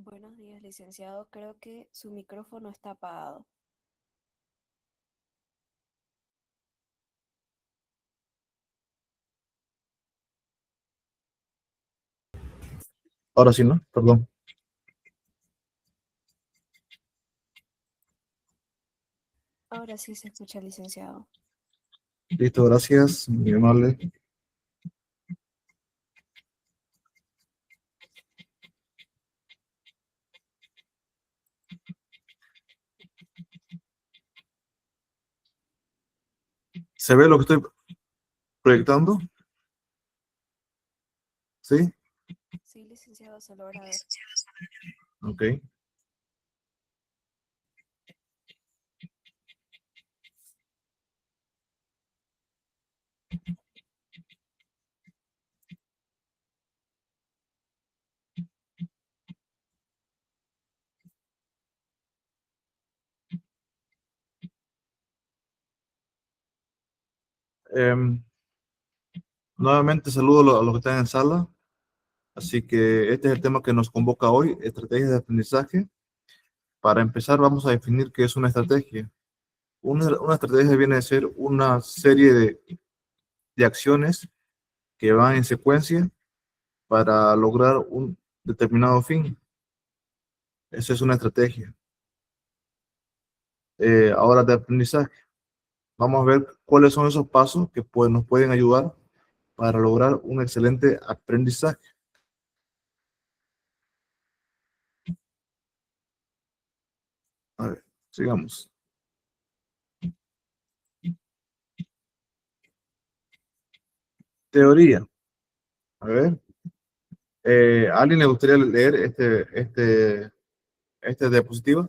Buenos días, licenciado. Creo que su micrófono está apagado. Ahora sí, ¿no? Perdón. Ahora sí se escucha, licenciado. Listo, gracias, muy amable. ¿Se ve lo que estoy proyectando? Sí, Sí, licenciado, se logra ver. ok. Em, Nuevamente saludo a los que están en sala. Así que este es el tema que nos convoca hoy, estrategias de aprendizaje. Para empezar, vamos a definir qué es una estrategia. Una estrategia viene a ser una serie de acciones que van en secuencia para lograr un determinado fin. Esa es una estrategia. Ahora de aprendizaje. Vamos a ver cuáles son esos pasos que nos pueden ayudar para lograr un excelente aprendizaje. A ver, sigamos. Teoría. A ver, ¿a alguien le gustaría leer este diapositiva?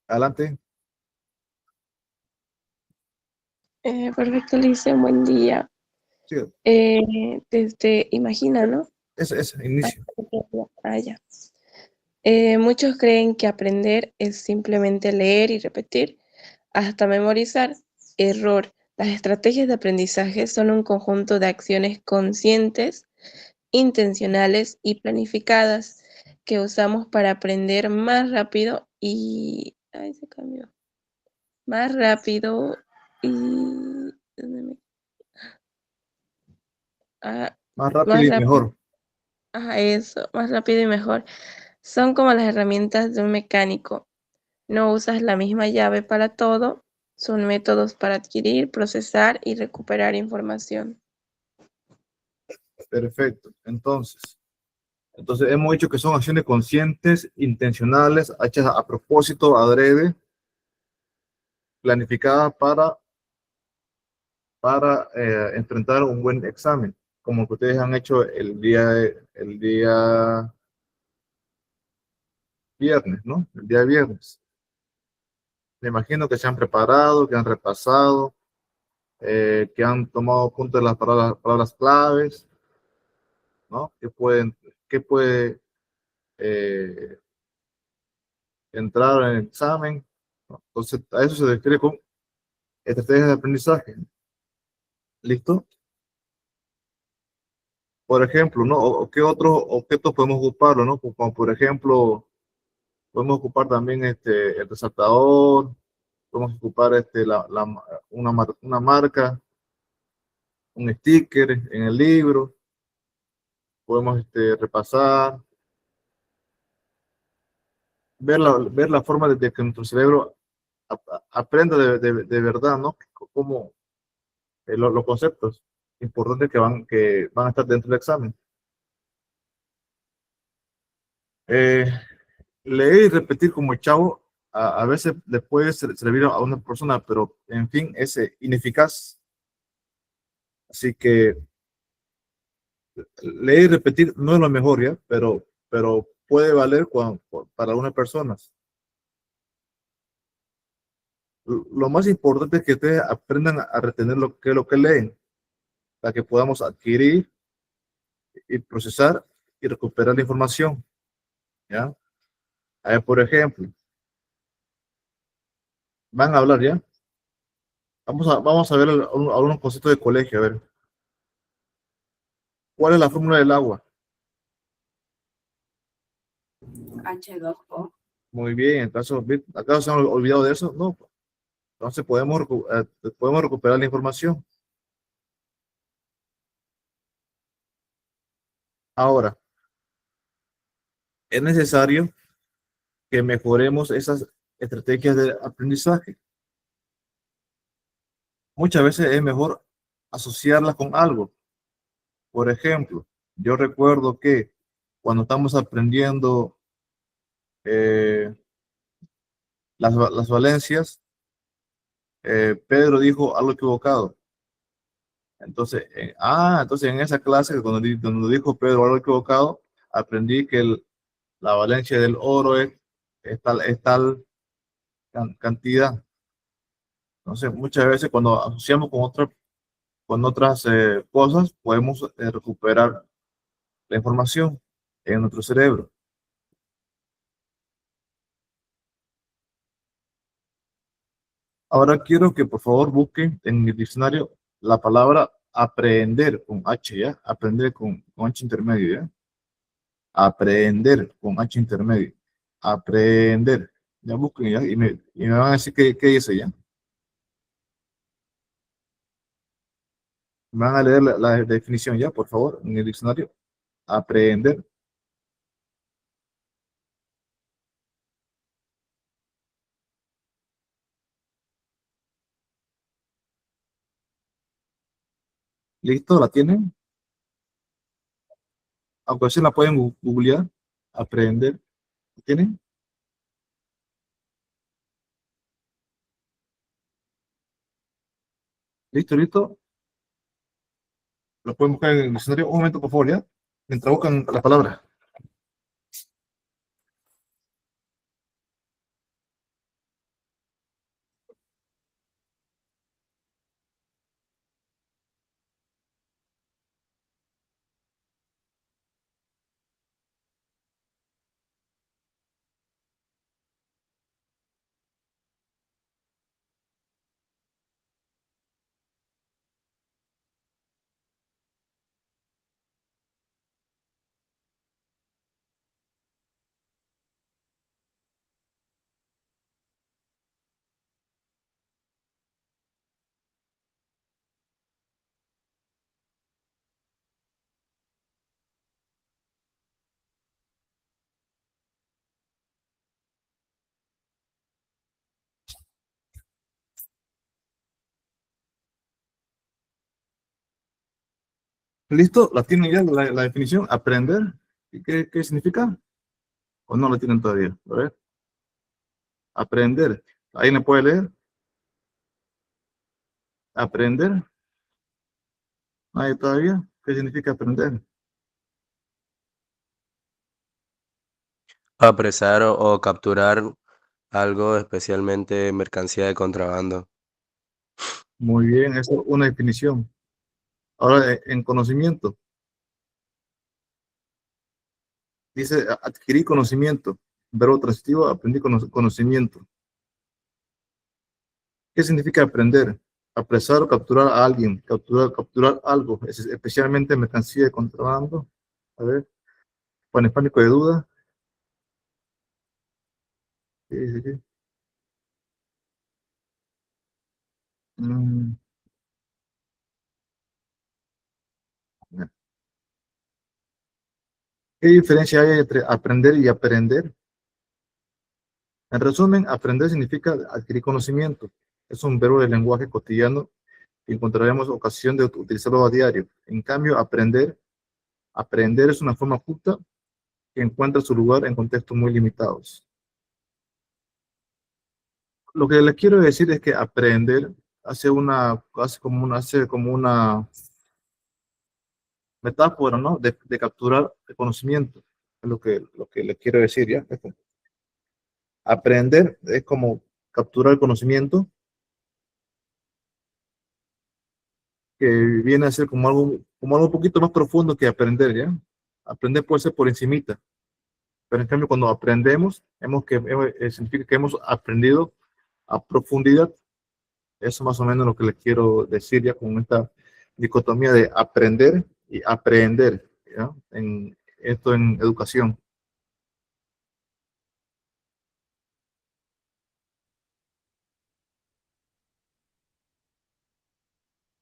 Adelante. Perfecto, Alicia, buen día. Sí, Imagina, ¿no? ese Ah, inicio. ya. Muchos creen que aprender es simplemente leer y repetir hasta memorizar. Error. Las estrategias de aprendizaje son un conjunto de acciones conscientes, intencionales y planificadas que usamos para aprender más rápido y... Ay, se cambió. Más rápido y... ¿dónde Ah, Más rápido más y rápido. mejor. Ajá, eso, más rápido y mejor. Son como las herramientas de un mecánico. No usas la misma llave para todo. Son métodos para adquirir, procesar y recuperar información. Perfecto. Entonces hemos dicho que son acciones conscientes, intencionales, hechas a propósito, adrede, planificadas para enfrentar un buen examen, como que ustedes han hecho el día viernes, ¿no? El día viernes. Me imagino que se han preparado, que han repasado, que han tomado punto de las palabras claves, ¿no? Que puede eh, entrar en el examen, ¿no? Entonces, a eso se describe con estrategias de aprendizaje. ¿Listo? Por ejemplo, ¿no? O qué otros objetos podemos ocuparlo, ¿no? Como por ejemplo, podemos ocupar también el resaltador, podemos ocupar una marca, un sticker en el libro, podemos repasar, ver la forma de que nuestro cerebro aprenda de verdad, ¿no? Como los conceptos importantes que van a estar dentro del examen. Eh, Leer y repetir como chavo a veces le puede servir a una persona, pero en fin, es ineficaz. Así que leer y repetir no es lo mejor, ¿ya? Pero puede valer para algunas personas. Lo más importante es que ustedes aprendan a retener lo que leen, para que podamos adquirir y procesar y recuperar la información, ¿ya? A ver, por ejemplo, van a hablar, ¿ya? Vamos a ver algunos conceptos de colegio, a ver. ¿Cuál es la fórmula del agua? H2O. Muy bien, ¿acaso se han olvidado de eso? No. Entonces podemos recuperar la información. Ahora, es necesario que mejoremos esas estrategias de aprendizaje. Muchas veces es mejor asociarlas con algo. Por ejemplo, yo recuerdo que cuando estamos aprendiendo eh, las valencias, Pedro dijo algo equivocado. Entonces, entonces en esa clase, cuando dijo Pedro algo equivocado, aprendí que la valencia del oro es tal cantidad. Entonces, muchas veces cuando asociamos con otras cosas, podemos recuperar la información en nuestro cerebro. Ahora quiero que por favor busquen en el diccionario la palabra aprender con H, ¿ya? Aprender con H intermedio, ¿ya? Aprender con H intermedio. Aprender. Ya busquen, ¿ya? Y me van a decir qué dice, ¿ya? Me van a leer la definición, ¿ya? Por favor, en el diccionario. Aprender. ¿Listo? ¿La tienen? Aunque así la pueden googlear. Aprender. ¿La tienen? ¿Listo, listo? Lo pueden buscar en el diccionario. Un momento, por favor, ¿ya? Mientras buscan la palabra. ¿Listo? ¿La tienen ya la definición? Aprender. ¿Y qué significa? ¿O no la tienen todavía? A ver. Aprender. ¿Ahí me puede leer? Aprender. ¿Nadie todavía? ¿Qué significa aprender? Apresar o capturar algo, especialmente mercancía de contrabando. Muy bien, eso es una definición. Ahora, en conocimiento. Dice adquirir conocimiento. Verbo transitivo, aprendí conocimiento. ¿Qué significa aprender? Apresar o capturar a alguien. Capturar algo, especialmente mercancía de contrabando. A ver, pánico de duda. Sí, sí, sí. Mm, ya. ¿Qué diferencia hay entre aprender y aprender? En resumen, aprender significa adquirir conocimiento. Es un verbo del lenguaje cotidiano y encontraremos ocasión de utilizarlo a diario. En cambio, aprender es una forma culta que encuentra su lugar en contextos muy limitados. Lo que les quiero decir es que aprender hace como una metáfora, ¿no? De capturar el conocimiento. Es lo que les quiero decir, ¿ya? Aprender es como capturar el conocimiento, que viene a ser como algo un poquito más profundo que aprender, ¿ya? Aprender puede ser por encimita, pero en cambio cuando aprendemos, significa que hemos aprendido a profundidad. Eso más o menos lo que les quiero decir ya con esta dicotomía de aprender y aprender, ¿ya? En esto en educación.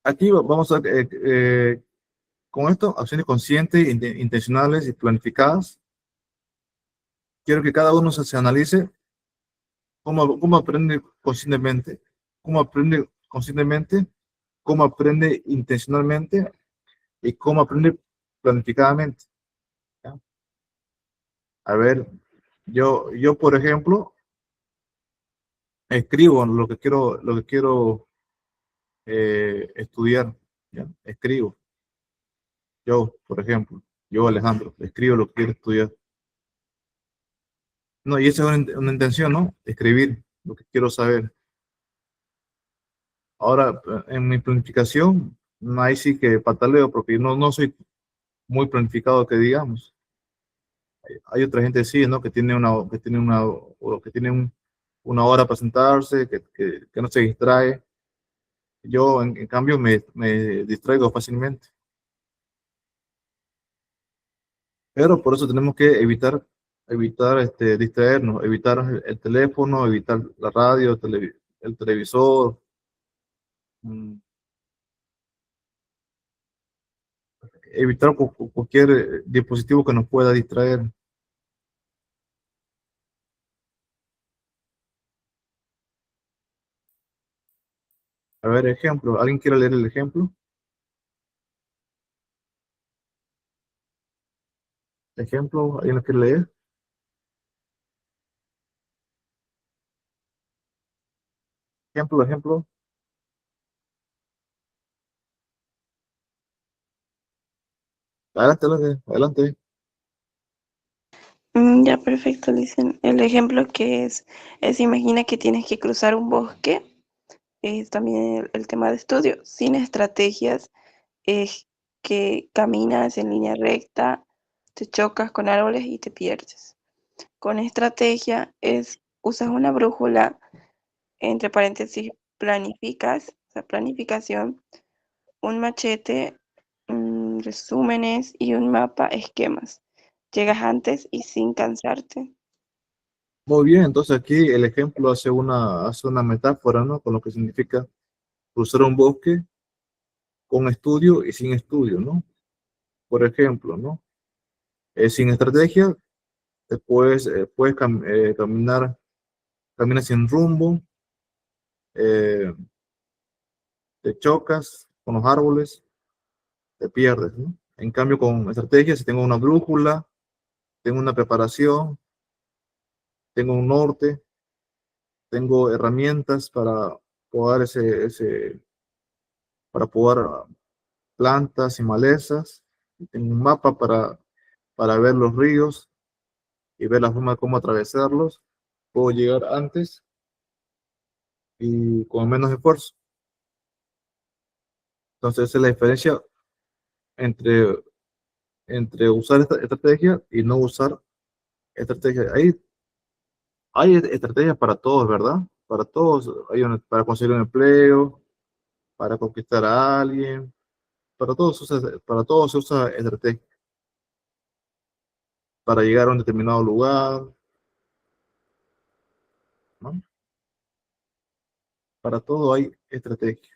Aquí vamos a con esto, acciones conscientes, intencionales y planificadas. Quiero que cada uno se analice cómo aprende conscientemente, cómo aprende intencionalmente y cómo aprende planificadamente, ¿ya? A ver, yo por ejemplo, escribo lo que quiero estudiar, ¿ya? Escribo. Yo, por ejemplo, yo, Alejandro, escribo lo que quiero estudiar. No, y esa es una intención, ¿no? Escribir lo que quiero saber. Ahora, en mi planificación, ahí sí que pataleo, porque no soy muy planificado que digamos. Hay otra gente sí, ¿no? Que tiene una hora para sentarse, que no se distrae. Yo, en cambio, me distraigo fácilmente. Pero por eso tenemos que evitar distraernos, evitar el teléfono, evitar la radio, el televisor, mm, evitar cualquier dispositivo que nos pueda distraer. A ver, ejemplo, ¿alguien quiere leer el ejemplo? Ejemplo, ¿alguien lo quiere leer? Ejemplo. Adelante. Ya, perfecto, dicen. El ejemplo que es imagina que tienes que cruzar un bosque, es también el tema de estudio, sin estrategias, es que caminas en línea recta, te chocas con árboles y te pierdes. Con estrategia usas una brújula, entre paréntesis, planificas, o sea, planificación, un machete, resúmenes y un mapa, esquemas. Llegas antes y sin cansarte. Muy bien, entonces aquí el ejemplo hace una metáfora, ¿no? Con lo que significa cruzar un bosque con estudio y sin estudio, ¿no? Por ejemplo, ¿no? Sin estrategia, caminas sin rumbo, eh, te chocas con los árboles, te pierdes, ¿no? En cambio, con estrategia, si tengo una brújula, tengo una preparación, tengo un norte, tengo herramientas para podar para podar plantas y malezas, y tengo un mapa para ver los ríos y ver la forma de cómo atravesarlos, puedo llegar antes y con menos esfuerzo. Entonces, esa es la diferencia entre, entre usar esta estrategia y no usar estrategia. Hay estrategias para todos, ¿verdad? Para todos, para conseguir un empleo, para conquistar a alguien, para todos se usa estrategia, para llegar a un determinado lugar, ¿no? Para todo hay estrategia.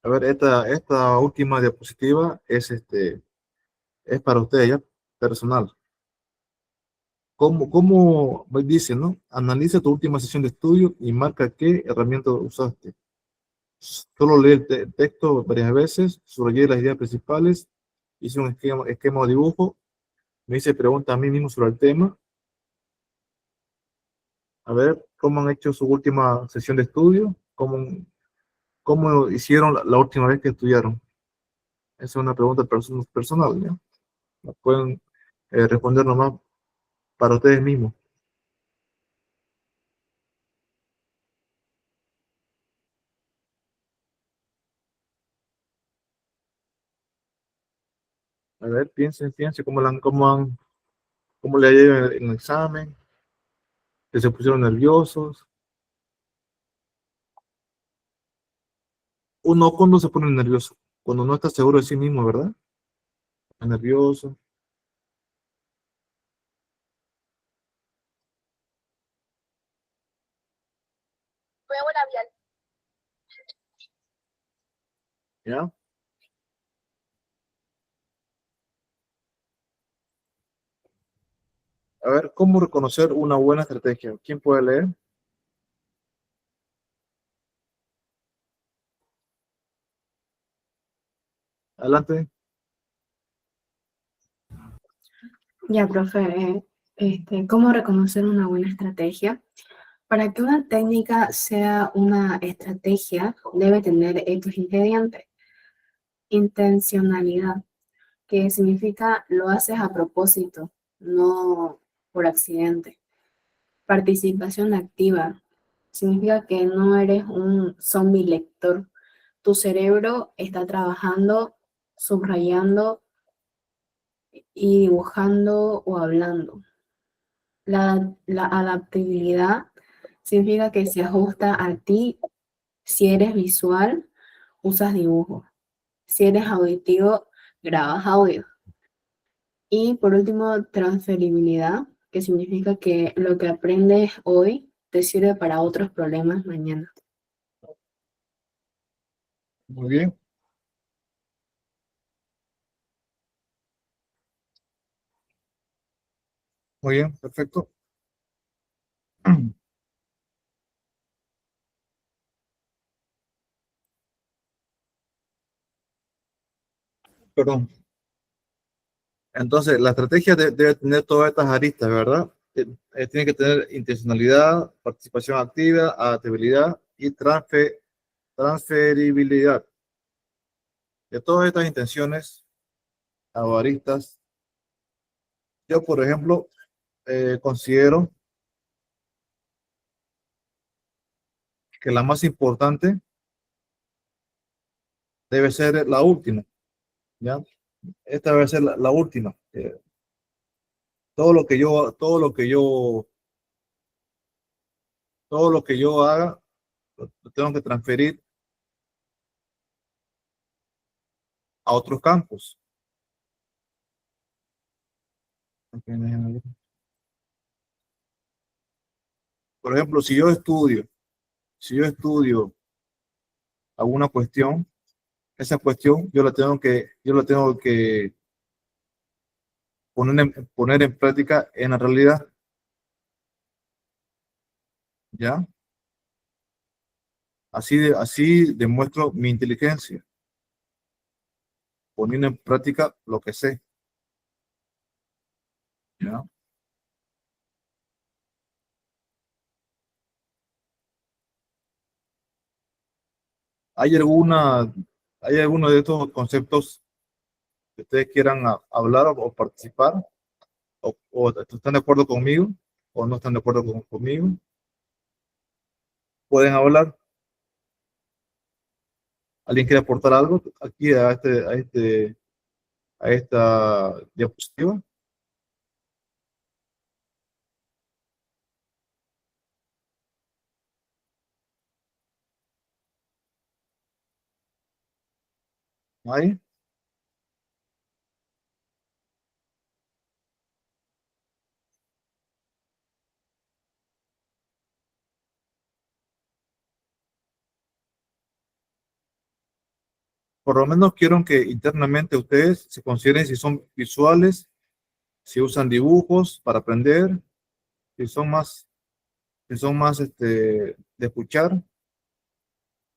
A ver, esta última diapositiva es para ustedes ya, personal. ¿Cómo dice, no? Analiza tu última sesión de estudio y marca qué herramienta usaste. Solo lee el texto varias veces, subrayé las ideas principales, hice un esquema o dibujo, me hice preguntas a mí mismo sobre el tema. A ver, ¿cómo han hecho su última sesión de estudio? ¿Cómo hicieron la última vez que estudiaron? Esa es una pregunta personal, ¿ya? La pueden responder nomás para ustedes mismos. A ver, piensen cómo le ha ido en el examen, que se pusieron nerviosos. Uno cuando se pone nervioso, cuando no está seguro de sí mismo, ¿verdad? Está nervioso. ¿Ya? A ver, ¿cómo reconocer una buena estrategia? ¿Quién puede leer? Adelante. Ya, profe, ¿cómo reconocer una buena estrategia? Para que una técnica sea una estrategia, debe tener estos ingredientes. Intencionalidad, que significa lo haces a propósito, no por accidente. Participación activa, significa que no eres un zombie lector. Tu cerebro está trabajando, subrayando y dibujando o hablando. La adaptabilidad significa que se ajusta a ti. Si eres visual, usas dibujo. Si eres auditivo, grabas audio. Y por último, transferibilidad, que significa que lo que aprendes hoy te sirve para otros problemas mañana. Muy bien. Muy bien, perfecto. Perdón. Entonces, la estrategia debe tener todas estas aristas, ¿verdad? Tiene que tener intencionalidad, participación activa, adaptabilidad y transferibilidad. De todas estas intenciones o aristas, yo, por ejemplo, considero que la más importante debe ser la última, ¿ya? Esta debe ser la última. Todo lo que yo haga, lo tengo que transferir a otros campos. Por ejemplo, si yo estudio alguna cuestión, esa cuestión yo la tengo que poner en práctica en la realidad, ¿ya? Así demuestro mi inteligencia, poniendo en práctica lo que sé, ¿ya? ¿Hay alguna, hay alguno de estos conceptos que ustedes quieran hablar o participar? O están de acuerdo conmigo? ¿O no están de acuerdo conmigo? Pueden hablar. ¿Alguien quiere aportar algo aquí a esta diapositiva? ¿Hay? Por lo menos quiero que internamente ustedes se consideren si son visuales, si usan dibujos para aprender, si son más, si son más de escuchar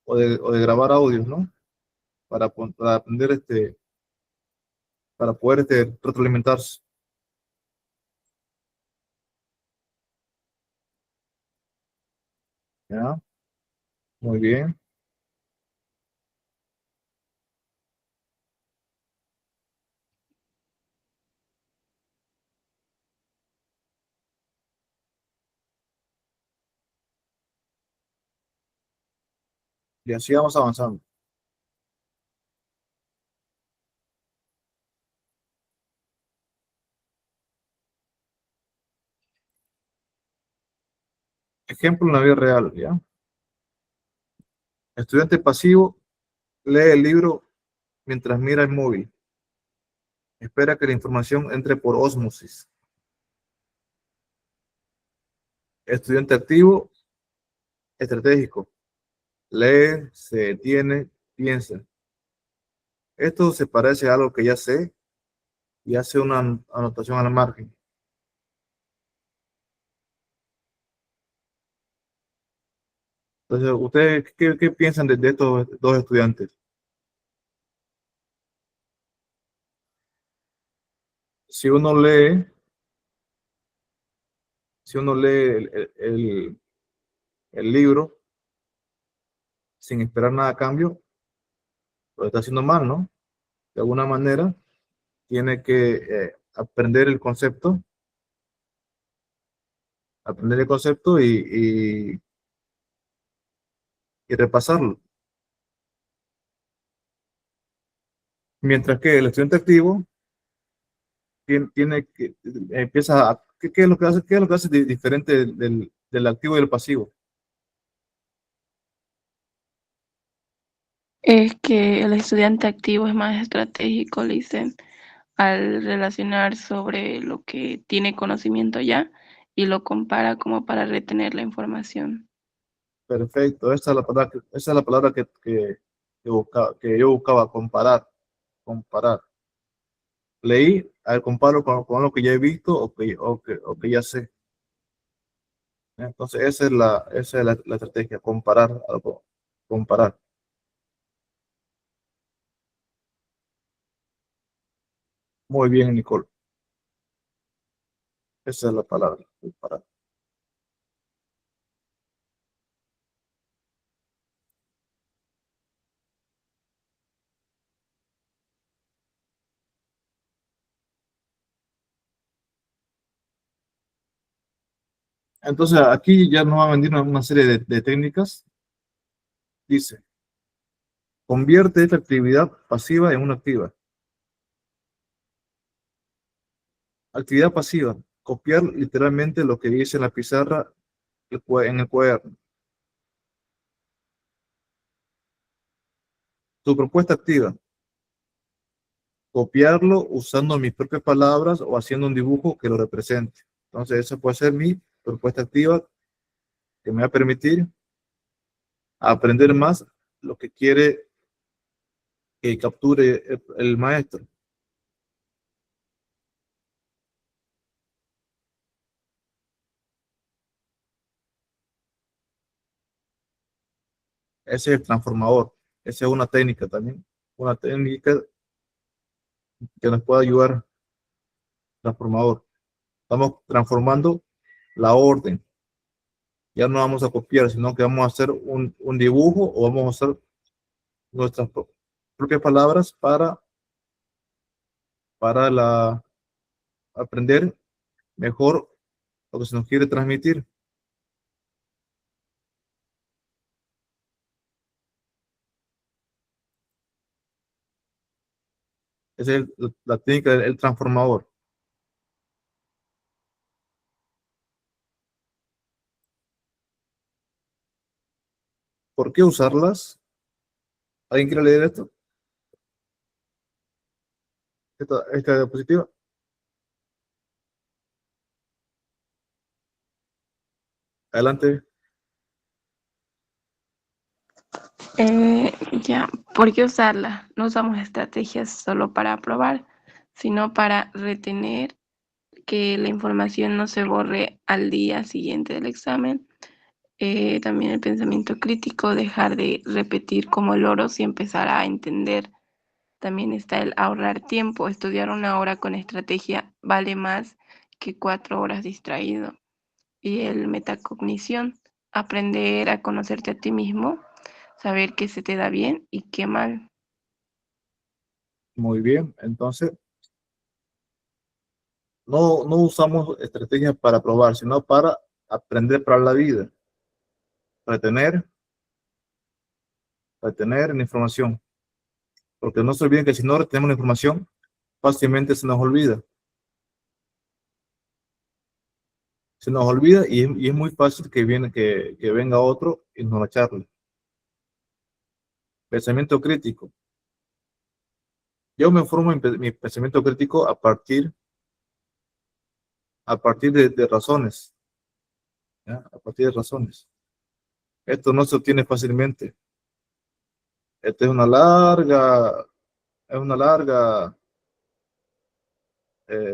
o de grabar audios, ¿no? Para aprender, para poder retroalimentarse. ¿Ya? Muy bien. Y así vamos avanzando. ejemplo en la vida real, ¿ya? Estudiante pasivo lee el libro mientras mira el móvil. Espera que la información entre por ósmosis. Estudiante activo, estratégico. Lee, se detiene, piensa. Esto se parece a algo que ya sé y hace una anotación al margen. Entonces, ¿ustedes qué piensan de estos dos estudiantes? Si uno lee, si uno lee el libro sin esperar nada a cambio, lo está haciendo mal, ¿no? De alguna manera, tiene que aprender el concepto y repasarlo. Mientras que el estudiante activo tiene que, empieza a, ¿qué es lo que hace? ¿Qué es lo que hace diferente del activo y del pasivo? Es que el estudiante activo es más estratégico, le dicen, al relacionar sobre lo que tiene conocimiento ya y lo compara como para retener la información. Perfecto, esa es la palabra que yo buscaba, comparar. Leí, a ver, comparo con lo que ya he visto o que ya sé. Entonces, esa es la estrategia, comparar algo, comparar. Muy bien, Nicole. Esa es la palabra, comparar. Entonces, aquí ya nos va a venir una serie de técnicas. Dice, convierte esta actividad pasiva en una activa. Actividad pasiva, copiar literalmente lo que dice en la pizarra en el cuaderno. Tu propuesta activa, copiarlo usando mis propias palabras o haciendo un dibujo que lo represente. Entonces, esa puede ser mi propuesta activa que me va a permitir aprender más lo que quiere que capture el maestro. Ese es el transformador. Esa es una técnica también. Una técnica que nos puede ayudar, transformador. Estamos transformando la orden. Ya no vamos a copiar, sino que vamos a hacer un dibujo o vamos a hacer nuestras propias palabras para aprender mejor lo que se nos quiere transmitir. Esa es la técnica del transformador. ¿Por qué usarlas? ¿Alguien quiere leer esto? Esta diapositiva. Adelante. Ya, ¿por qué usarla? No usamos estrategias solo para probar, sino para retener que la información no se borre al día siguiente del examen. También el pensamiento crítico, dejar de repetir como loros y empezar a entender. También está el ahorrar tiempo. Estudiar una hora con estrategia vale más que 4 horas distraído. Y el metacognición, aprender a conocerte a ti mismo, saber qué se te da bien y qué mal. Muy bien. Entonces, no usamos estrategias para probar, sino para aprender para la vida. Retener, retener la información. Porque no se olviden que si no retenemos la información, fácilmente se nos olvida. Se nos olvida y es muy fácil que venga otro y nos la charle. Pensamiento crítico. Yo me formo mi pensamiento crítico a partir de razones, ¿ya? A partir de razones. Esto no se obtiene fácilmente. Esta es una larga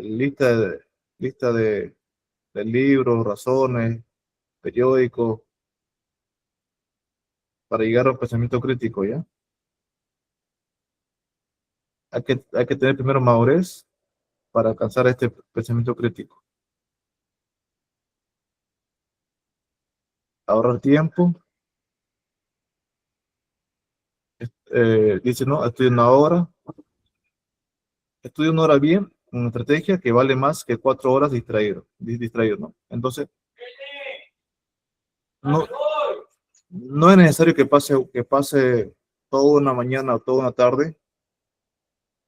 lista lista de libros, razones, periódicos, para llegar a un pensamiento crítico, ¿ya? Hay que tener primero madurez para alcanzar este pensamiento crítico. Ahorrar tiempo. Dice, no, estudio una hora bien, una estrategia que vale más que 4 horas distraído, ¿no? Entonces, no, no es necesario que pase toda una mañana o toda una tarde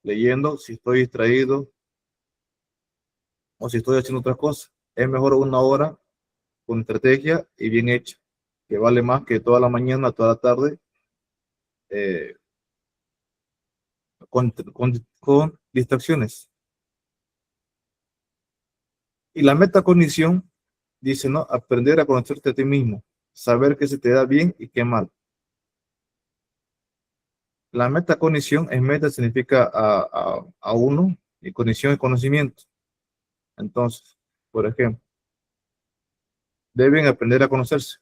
leyendo si estoy distraído o si estoy haciendo otras cosas. Es mejor una hora con estrategia y bien hecha, que vale más que toda la mañana, toda la tarde, eh, con distracciones. Y la metacognición dice, ¿no? Aprender a conocerte a ti mismo, saber qué se te da bien y qué mal. La metacognición, en meta significa a uno, y cognición es conocimiento. Entonces, por ejemplo, deben aprender a conocerse.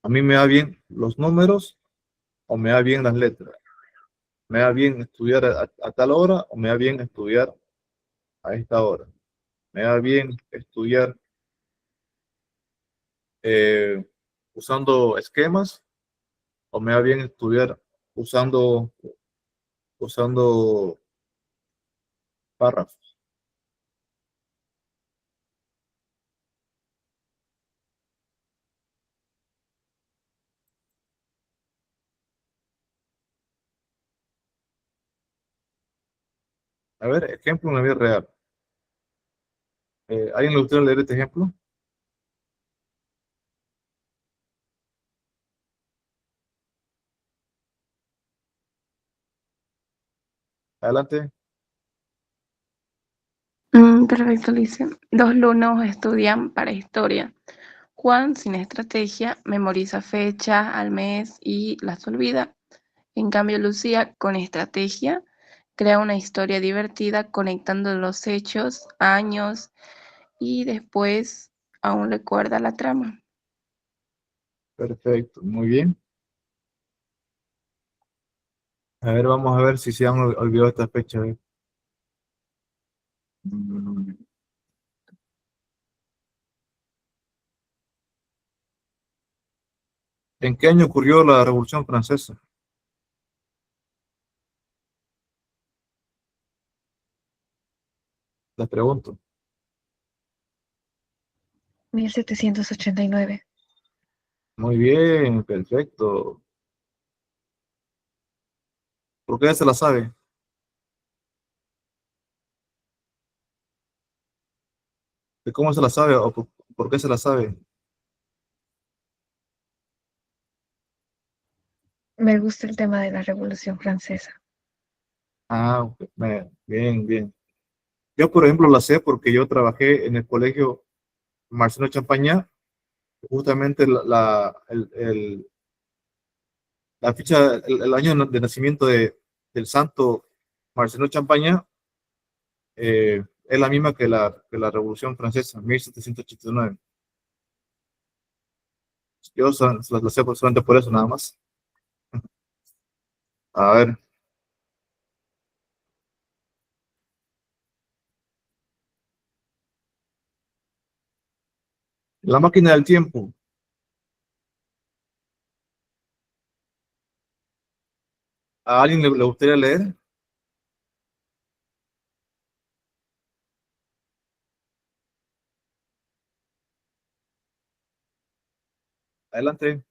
A mí me va bien los números o me va bien las letras. Me va bien estudiar a tal hora o me va bien estudiar a esta hora. Me va bien estudiar eh, usando esquemas o me va bien estudiar usando, usando párrafos. A ver, ejemplo en la vida real. ¿Alguien le gustaría leer este ejemplo? Adelante. Perfecto, Alicia. Dos alumnos estudian para historia. Juan, sin estrategia, memoriza fechas al mes y las olvida. En cambio, Lucía, con estrategia, crea una historia divertida conectando los hechos, años y después aún recuerda la trama. Perfecto, muy bien. A ver, vamos a ver si se han olvidado esta fecha. Mm, ¿En qué año ocurrió la Revolución Francesa? Les pregunto. 1789. Muy bien, perfecto. ¿Por qué se la sabe? ¿De cómo se la sabe o por qué se la sabe? Me gusta el tema de la Revolución Francesa. Ah, ok, bien, bien. Yo, por ejemplo, la sé porque yo trabajé en el colegio Marcelo Champañá. Justamente la ficha, el año de nacimiento del santo Marcelo Champañá es la misma que la Revolución Francesa, 1789. Yo la sé solamente por eso, nada más. A ver, la máquina del tiempo. ¿A alguien le gustaría leer? Adelante.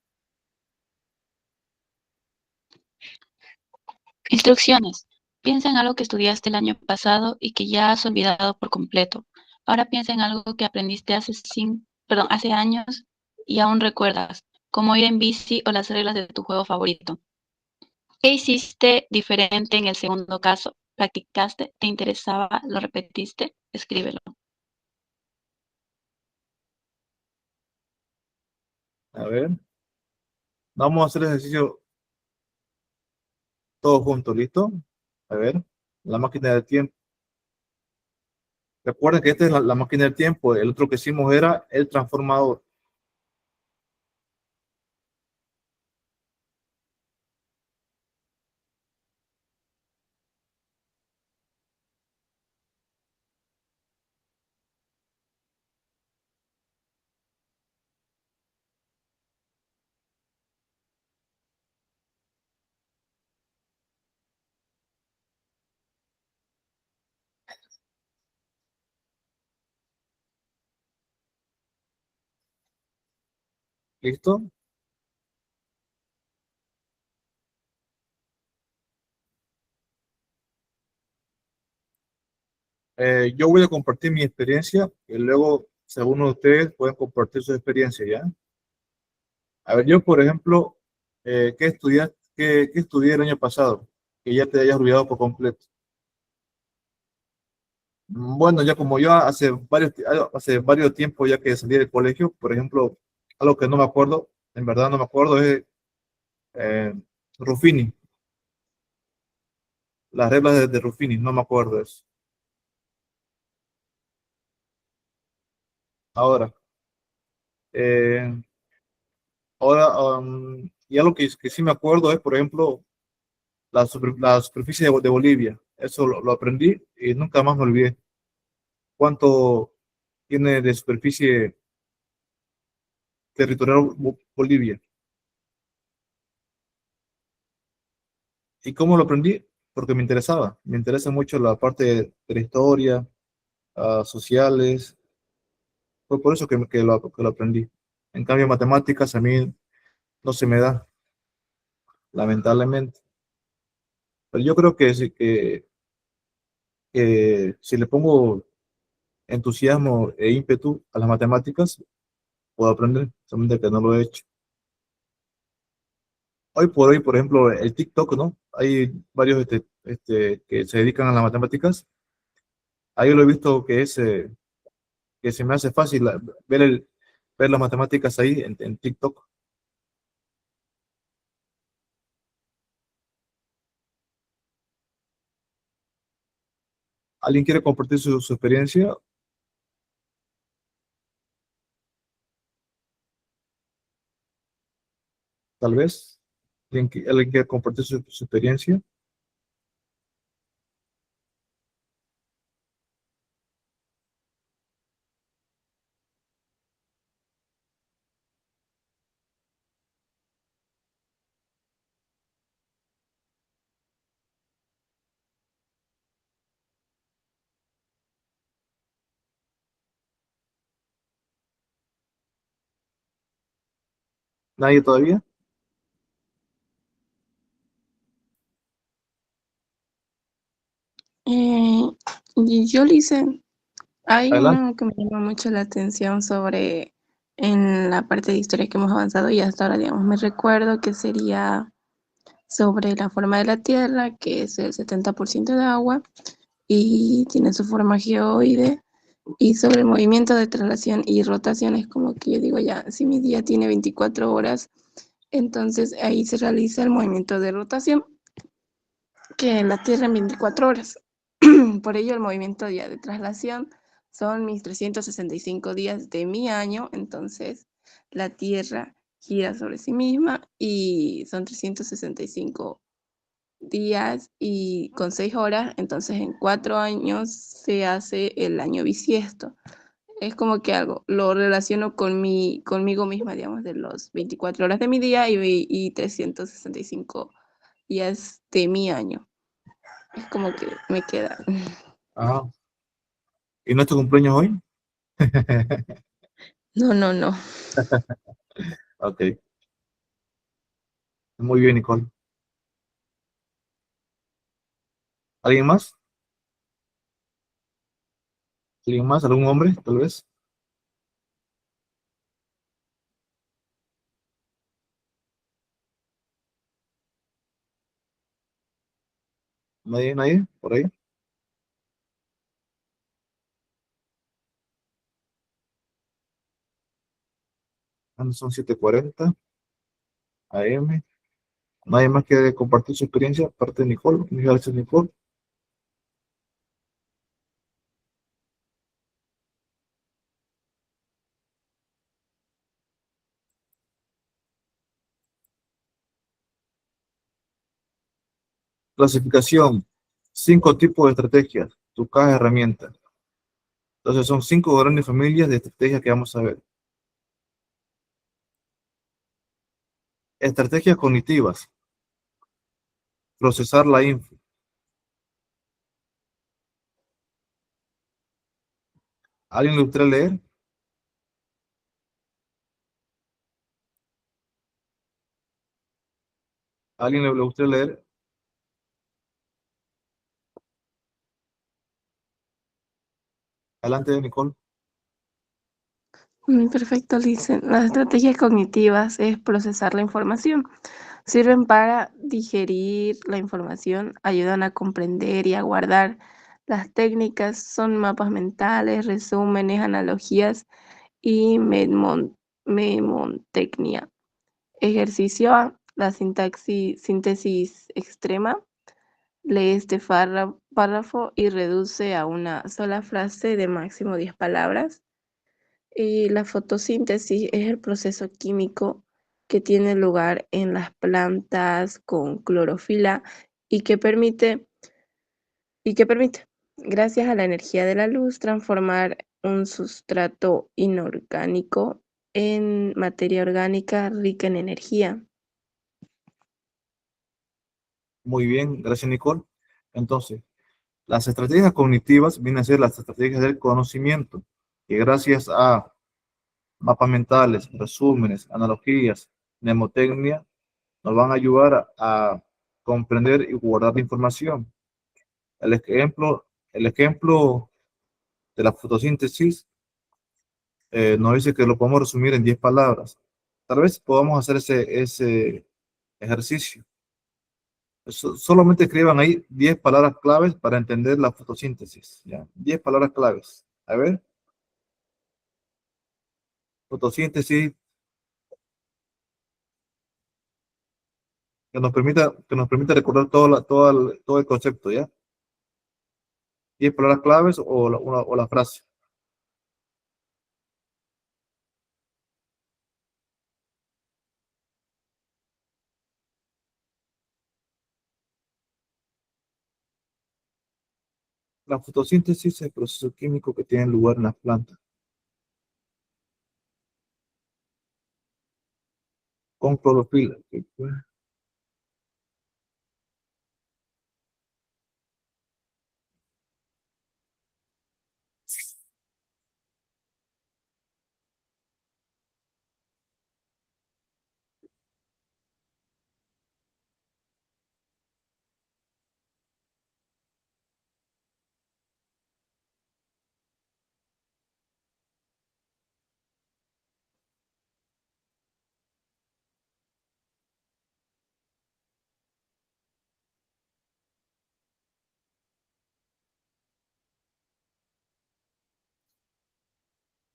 Instrucciones. Piensa en algo que estudiaste el año pasado y que ya has olvidado por completo. Ahora piensa en algo que aprendiste hace años y aún recuerdas, como ir en bici o las reglas de tu juego favorito. ¿Qué hiciste diferente en el segundo caso? ¿Practicaste? ¿Te interesaba? ¿Lo repetiste? Escríbelo. A ver, vamos a hacer el ejercicio todos juntos, ¿listo? A ver, la máquina del tiempo. Recuerden que esta es la máquina del tiempo. El otro que hicimos era el transformador. ¿Listo? Yo voy a compartir mi experiencia y luego, según ustedes, pueden compartir su experiencia, ¿ya? A ver, yo, por ejemplo, ¿qué estudié el año pasado? Que ya te hayas olvidado por completo. Bueno, ya como yo hace varios tiempos ya que salí del colegio, por ejemplo, algo que no me acuerdo, en verdad no me acuerdo, es eh, Ruffini, las reglas de Ruffini, no me acuerdo de eso. Ahora, eh, y algo que sí me acuerdo es, por ejemplo, la superficie de Bolivia. Eso lo aprendí y nunca más me olvidé. ¿Cuánto tiene de superficie territorial Bolivia? ¿Y cómo lo aprendí? Porque me interesaba. Me interesa mucho la parte de la historia, sociales. Fue por eso que lo aprendí. En cambio, matemáticas a mí no se me da, lamentablemente. Pero yo creo que si le pongo entusiasmo e ímpetu a las matemáticas, puedo aprender, solamente que no lo he hecho. Hoy por hoy, por ejemplo, el TikTok, ¿no? Hay varios que se dedican a las matemáticas. Ahí lo he visto que se me hace fácil ver las matemáticas ahí en TikTok. ¿Alguien quiere compartir su experiencia? Tal vez. ¿Alguien quiere compartir su experiencia? ¿Nadie todavía? Y yo lo hice. Hay Adelante. una que me llama mucho la atención sobre en la parte de historia que hemos avanzado y hasta ahora, digamos, me recuerdo que sería sobre la forma de la Tierra, que es el 70% de agua y tiene su forma geoide, y sobre el movimiento de traslación y rotación. Es como que yo digo, ya, si mi día tiene 24 horas, entonces ahí se realiza el movimiento de rotación, que en la Tierra en 24 horas. Por ello, el movimiento ya de traslación son mis 365 días de mi año, entonces la Tierra gira sobre sí misma y son 365 días y con 6 horas, entonces en 4 años se hace el año bisiesto. Es como que algo, lo relaciono conmigo misma, digamos, de los 24 horas de mi día y 365 días de mi año. Es como que me queda. Ah, ¿y no es tu cumpleaños hoy? No, no, no. Ok, muy bien, Nicole. ¿Alguien más? ¿Alguien más? ¿Algún hombre, tal vez? ¿Nadie? ¿Nadie? ¿Por ahí? Son 7:40 AM. ¿Nadie más quiere compartir su experiencia aparte de Nicole? Gracias, Nicole. Clasificación. 5 tipos de estrategias. Tu caja de herramientas. Entonces son 5 grandes familias de estrategias que vamos a ver. Estrategias cognitivas. Procesar la info. ¿Alguien le gustaría leer? ¿Alguien le gustaría leer? Adelante, Nicole. Perfecto, Lice. Las estrategias cognitivas es procesar la información. Sirven para digerir la información, ayudan a comprender y a guardar. Las técnicas son mapas mentales, resúmenes, analogías y mnemotecnia. Ejercicio A, la síntesis extrema. Lee este párrafo y reduce a una sola frase de máximo 10 palabras. Y la fotosíntesis es el proceso químico que tiene lugar en las plantas con clorofila y que permite, gracias a la energía de la luz, transformar un sustrato inorgánico en materia orgánica rica en energía. Muy bien, gracias, Nicole. Entonces, las estrategias cognitivas vienen a ser las estrategias del conocimiento, que gracias a mapas mentales, resúmenes, analogías, mnemotecnia, nos van a ayudar a comprender y guardar la información. El ejemplo de la fotosíntesis nos dice que lo podemos resumir en 10 palabras. Tal vez podamos hacer ese ejercicio. Solamente escriban ahí 10 palabras claves para entender la fotosíntesis. ¿Ya? 10 palabras claves. A ver, fotosíntesis que nos permita recordar todo el concepto, ¿ya? 10 palabras claves o la frase. La fotosíntesis es el proceso químico que tiene lugar en las plantas con clorofila.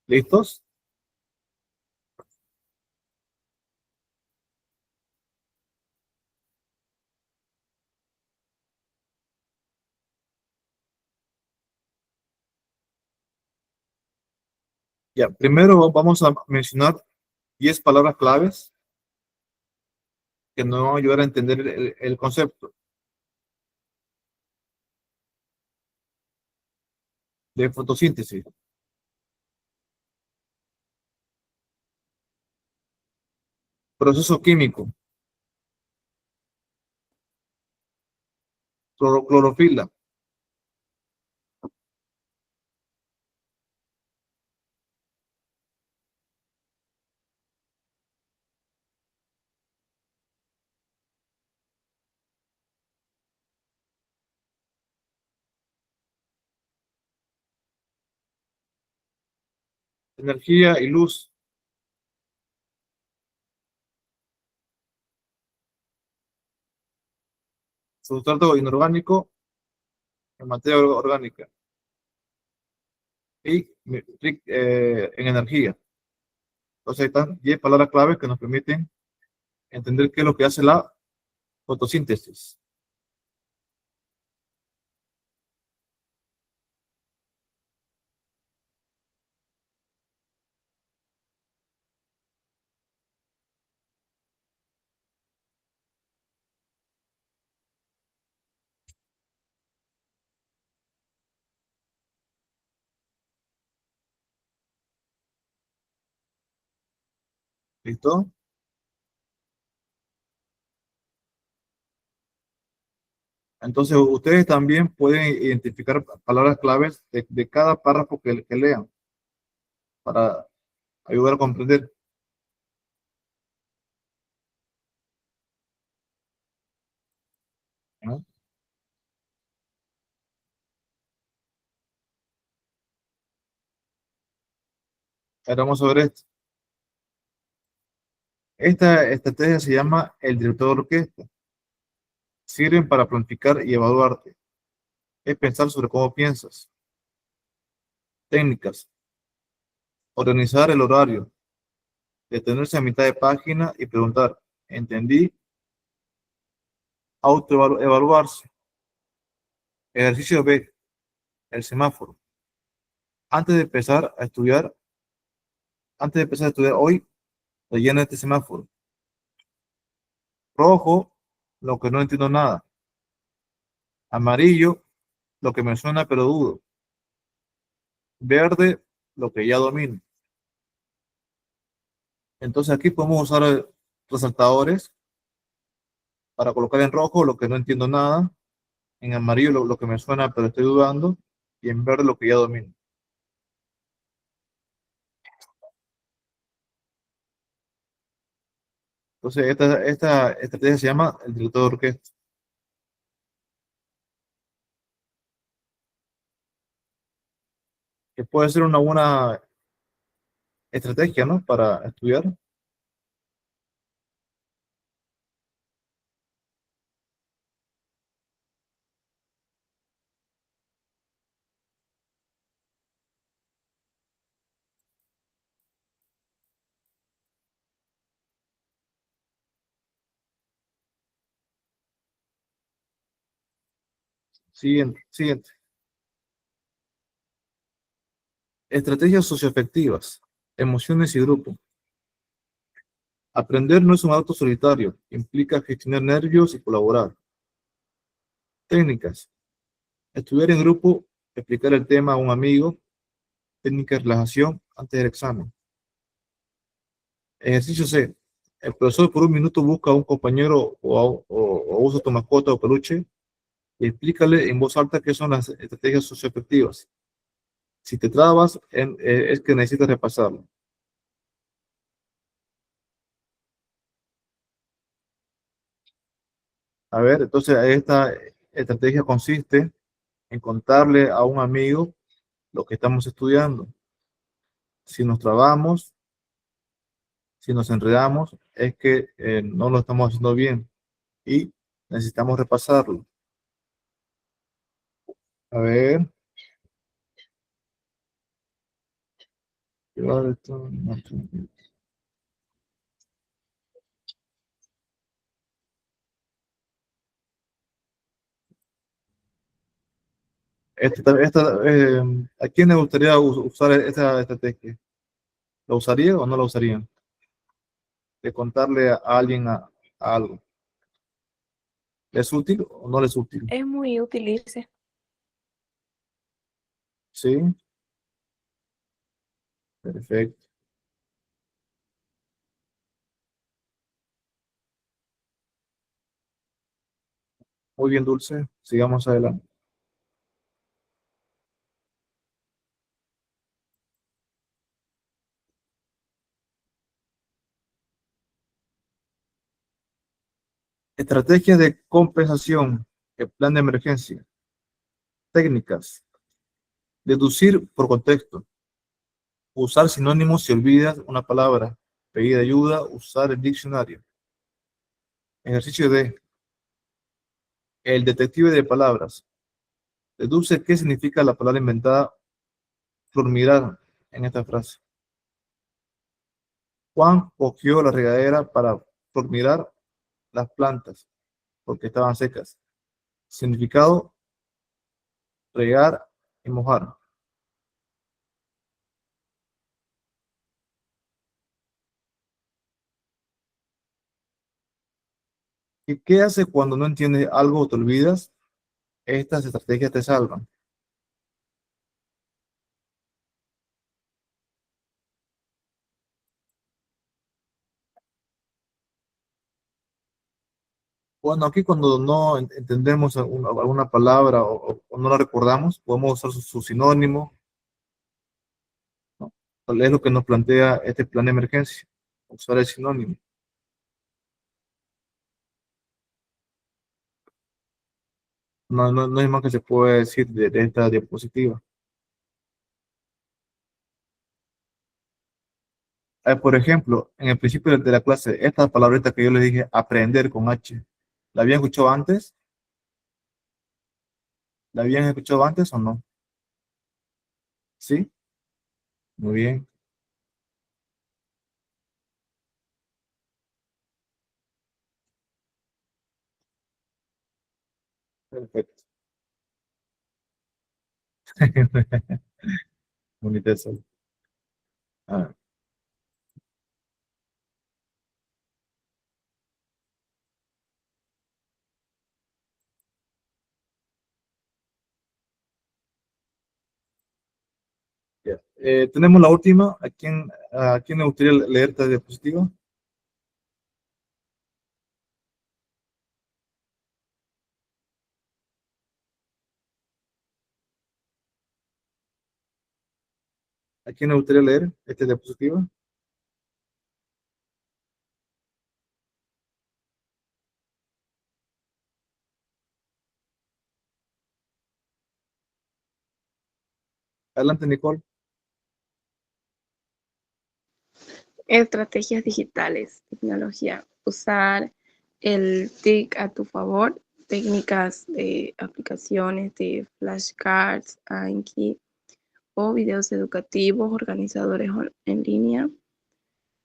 ¿Listos? Ya, primero vamos a mencionar 10 palabras claves que nos van a ayudar a entender el concepto de fotosíntesis. Proceso químico, clorofila, energía y luz. Sustrato inorgánico en materia orgánica. Y en energía. Entonces, están 10 palabras claves que nos permiten entender qué es lo que hace la fotosíntesis. ¿Listo? Entonces, ustedes también pueden identificar palabras claves de cada párrafo que lean para ayudar a comprender. ¿No? Ahora vamos a ver esto. Esta estrategia se llama el director de orquesta. Sirven para planificar y evaluarte. Es pensar sobre cómo piensas. Técnicas. Organizar el horario. Detenerse a mitad de página y preguntar, ¿entendí? Autoevaluarse. Ejercicio B. El semáforo. Antes de empezar a estudiar, hoy, rellena este semáforo. Rojo, lo que no entiendo nada. Amarillo, lo que me suena pero dudo. Verde, lo que ya domino. Entonces aquí podemos usar resaltadores para colocar en rojo lo que no entiendo nada, en amarillo lo que me suena pero estoy dudando, y en verde lo que ya domino. Entonces esta estrategia se llama el director de orquesta. Que puede ser una buena estrategia, ¿no? Para estudiar. Siguiente. Estrategias socioafectivas, emociones y grupo. Aprender no es un acto solitario, implica gestionar nervios y colaborar. Técnicas. Estudiar en grupo, explicar el tema a un amigo, técnica de relajación antes del examen. Ejercicio C. El profesor por un minuto busca a un compañero o usa tu mascota o peluche y explícale en voz alta qué son las estrategias socioafectivas. Si te trabas, es que necesitas repasarlo. A ver, entonces esta estrategia consiste en contarle a un amigo lo que estamos estudiando. Si nos trabamos, si nos enredamos, es que no lo estamos haciendo bien y necesitamos repasarlo. A ver. ¿A quién le gustaría usar esta estrategia? ¿Lo usaría o no lo usaría? De contarle a alguien a algo. ¿Es útil o no le es útil? Es muy útil irse. Sí, perfecto. Muy bien, Dulce. Sigamos adelante. Estrategias de compensación, el plan de emergencia. Técnicas. Deducir por contexto. Usar sinónimos si olvidas una palabra. Pedir ayuda, usar el diccionario. Ejercicio de el detective de palabras. Deduce qué significa la palabra inventada fulmirar en esta frase. Juan cogió la regadera para fulmirar las plantas porque estaban secas. Significado, regar y mojar. ¿Y qué hace cuando no entiendes algo o te olvidas? Estas estrategias te salvan. Bueno, aquí cuando no entendemos alguna palabra o no la recordamos, podemos usar su sinónimo, ¿no? Es lo que nos plantea este plan de emergencia, usar el sinónimo. No es más que se puede decir de esta diapositiva. Por ejemplo, en el principio de la clase, esta palabrita que yo les dije, aprender con H, ¿la habían escuchado antes? ¿La habían escuchado antes o no? ¿Sí? Muy bien. Perfecto. Bonita esa. Ah, ya. Tenemos la última. ¿A quién le gustaría leer esta diapositiva? ¿A quién le gustaría leer esta diapositiva? Adelante, Nicole. Estrategias digitales, tecnología, usar el TIC a tu favor, técnicas de aplicaciones de flashcards, Anki o videos educativos, organizadores en línea,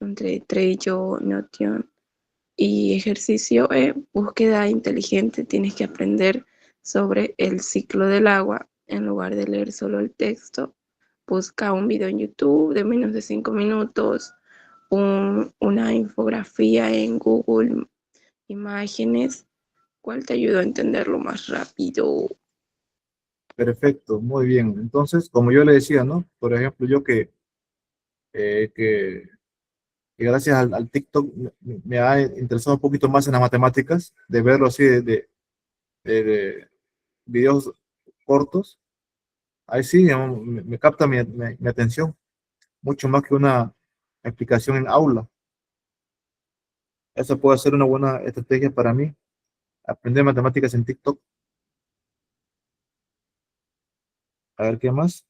entre Trello, Notion y ejercicio, búsqueda inteligente. Tienes que aprender sobre el ciclo del agua en lugar de leer solo el texto. Busca un video en YouTube de menos de 5 minutos, una infografía en Google Imágenes, ¿cuál te ayuda a entenderlo más rápido? Perfecto, muy bien. Entonces, como yo le decía, ¿no? Por ejemplo, yo eh, que, que gracias al TikTok me ha interesado un poquito más en las matemáticas, de verlo así de videos cortos. Ahí sí, digamos, me capta mi atención, mucho más que una explicación en aula. Esa puede ser una buena estrategia para mí, aprender matemáticas en TikTok. A ver qué más.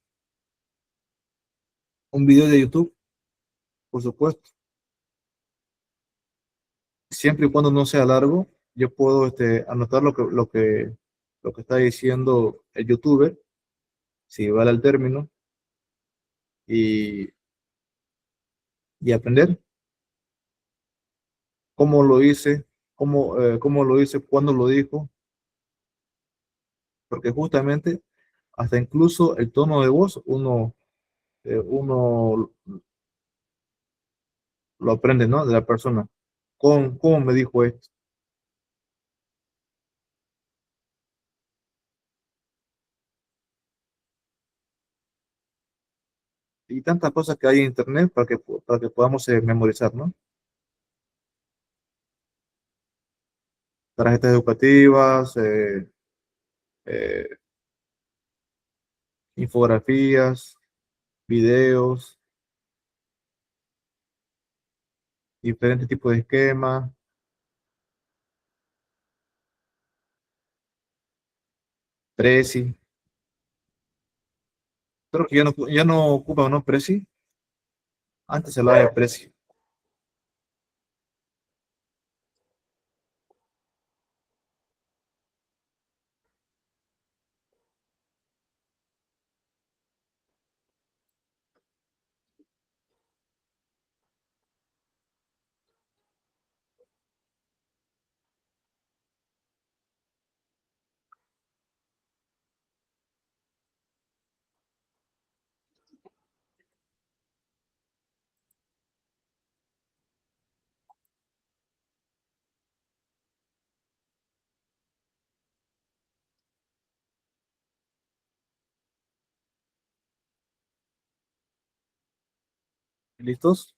Un video de YouTube, por supuesto. Siempre y cuando no sea largo, yo puedo anotar lo que está diciendo el youtuber, si vale el término, y, y aprender cómo lo hice, cómo lo hice, cuándo lo dijo, porque justamente hasta incluso el tono de voz uno lo aprende, ¿no? De la persona. ¿Cómo me dijo esto? Y tantas cosas que hay en internet para que podamos memorizar, ¿no? Tarjetas educativas, eh, infografías, videos, diferentes tipos de esquemas, Prezi. Creo que ya no ocupan, ¿no? Prezi. Antes se hablaba de precio. ¿Listos?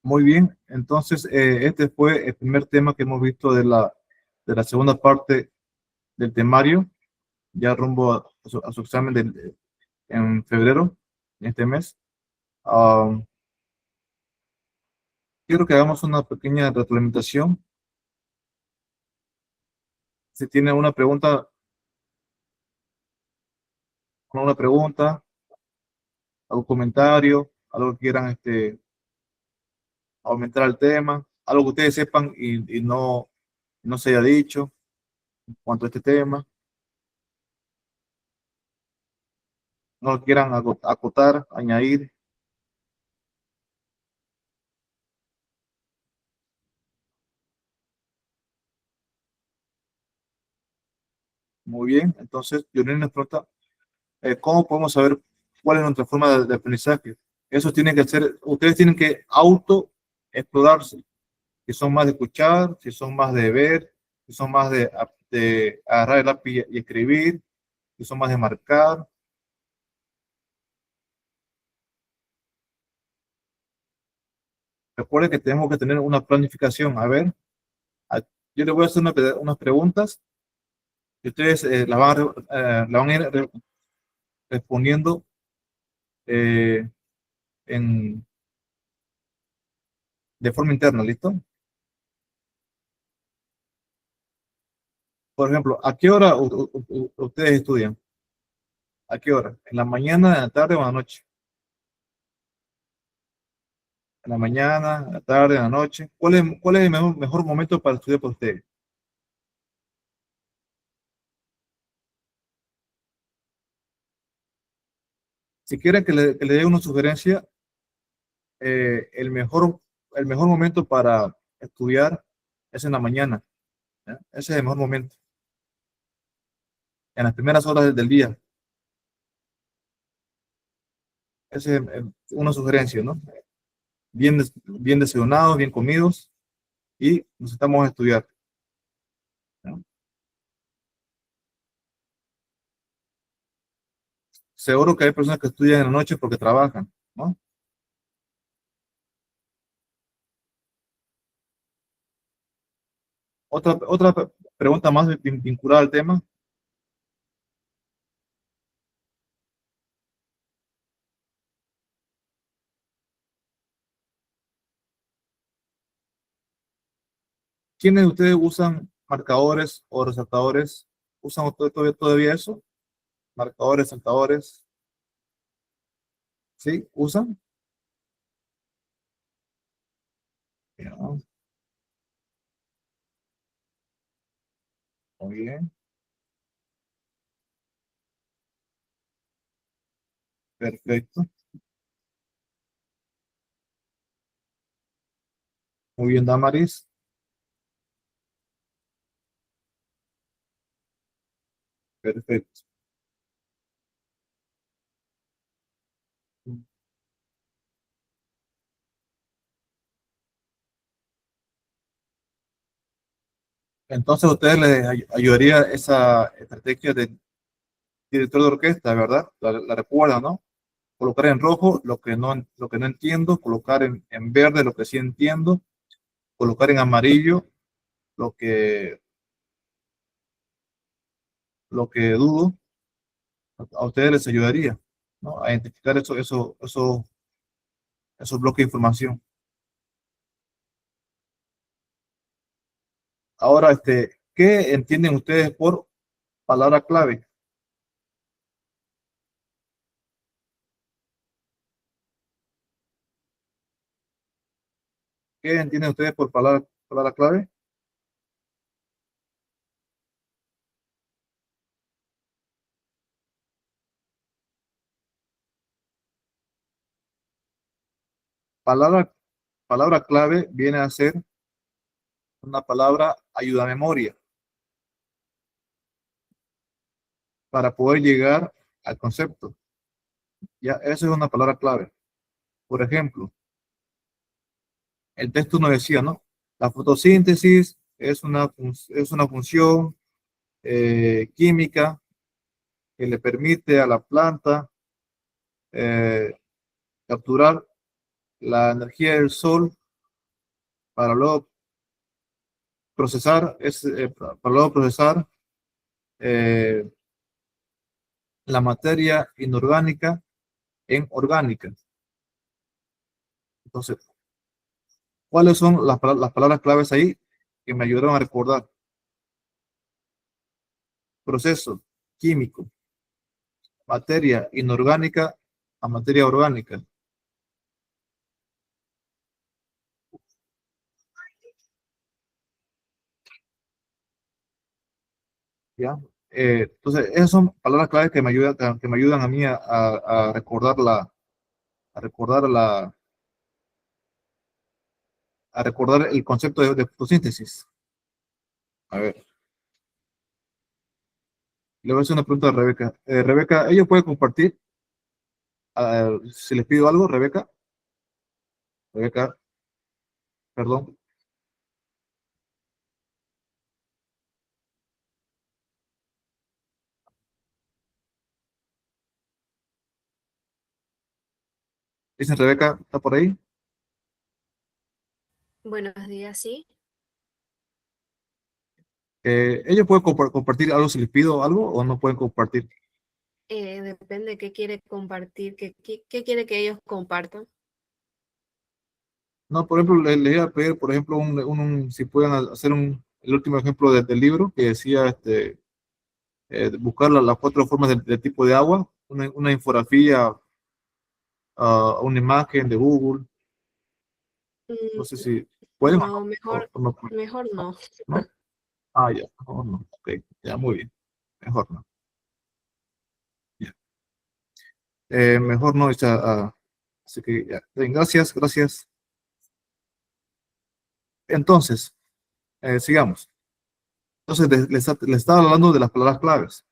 Muy bien, entonces este fue el primer tema que hemos visto de la segunda parte del temario, ya rumbo a su examen en febrero, en este mes. Um, Quiero que hagamos una pequeña retroalimentación. Si tiene una pregunta, algún comentario, algo que quieran aumentar el tema, algo que ustedes sepan y no se haya dicho en cuanto a este tema, no lo quieran acotar, añadir. Muy bien, entonces, Yolene nos pregunta, ¿cómo podemos saber cuál es nuestra forma de aprendizaje? Eso tiene que ser, ustedes tienen que auto explorarse, si son más de escuchar, si son más de ver, si son más de agarrar el lápiz y escribir, si son más de marcar. Recuerden que tenemos que tener una planificación. A ver, a- yo les voy a hacer unas preguntas y ustedes la van a ir respondiendo eh, en, de forma interna, ¿listo? Por ejemplo, ¿a qué hora ustedes estudian? ¿A qué hora? ¿En la mañana, en la tarde o en la noche? En la mañana, en la tarde, en la noche. ¿Cuál es el mejor momento para estudiar para ustedes? Si quieren que le dé una sugerencia, el mejor momento para estudiar es en la mañana. ¿Ya? Ese es el mejor momento, en las primeras horas del día. Esa es una sugerencia, ¿no? Bien desayunados, bien comidos y nos estamos a estudiar. ¿No? Seguro que hay personas que estudian en la noche porque trabajan, ¿no? Otra pregunta más vinculada al tema. ¿Quiénes de ustedes usan marcadores o resaltadores? ¿Usan todavía eso? Marcadores, resaltadores. ¿Sí? ¿Usan? Ya, muy bien. Perfecto. Muy bien, Damaris. Perfecto. Entonces, a ustedes les ayudaría esa estrategia de director de orquesta, ¿verdad? La recuerdan, ¿no? Colocar en rojo lo que no entiendo, colocar en verde lo que sí entiendo, colocar en amarillo lo que, lo que dudo. A ustedes les ayudaría, ¿no? A identificar esos bloques de información. Ahora, ¿qué entienden ustedes por palabra clave? ¿Qué entienden ustedes por palabra clave? Palabra, palabra clave viene a ser una palabra ayuda a memoria para poder llegar al concepto. Ya, eso es una palabra clave. Por ejemplo, el texto nos decía, ¿no? La fotosíntesis es una función química que le permite a la planta eh, capturar la energía del sol para luego procesar, eh, la materia inorgánica en orgánica. Entonces, ¿cuáles son las palabras claves ahí que me ayudaron a recordar? Proceso químico, materia inorgánica a materia orgánica. ¿Ya? Entonces, esas son palabras claves que me ayudan a mí a recordar a recordar la, a recordar el concepto de fotosíntesis. A ver, le voy a hacer una pregunta a Rebeca. Rebeca, ¿ella puede compartir? Si les pido algo, Rebeca. Rebeca, perdón. Dicen Rebeca, ¿está por ahí? Buenos días, sí. ¿Ella puede compartir algo si les pido algo o no pueden compartir? Depende qué quiere compartir, qué quiere que ellos compartan. No, por ejemplo, le iba a pedir, por ejemplo, si pueden hacer el último ejemplo del libro que decía buscar las cuatro formas del tipo de agua, una infografía, una imagen de Google. No sé si pueden o No, no. O no pueden. mejor no. ¿No? Ah, ya, mejor no. Ok, ya, muy bien. Mejor no. Ya. Mejor no, así que ya. Bien, gracias, gracias. Entonces, sigamos. Entonces, les estaba hablando de las palabras claves.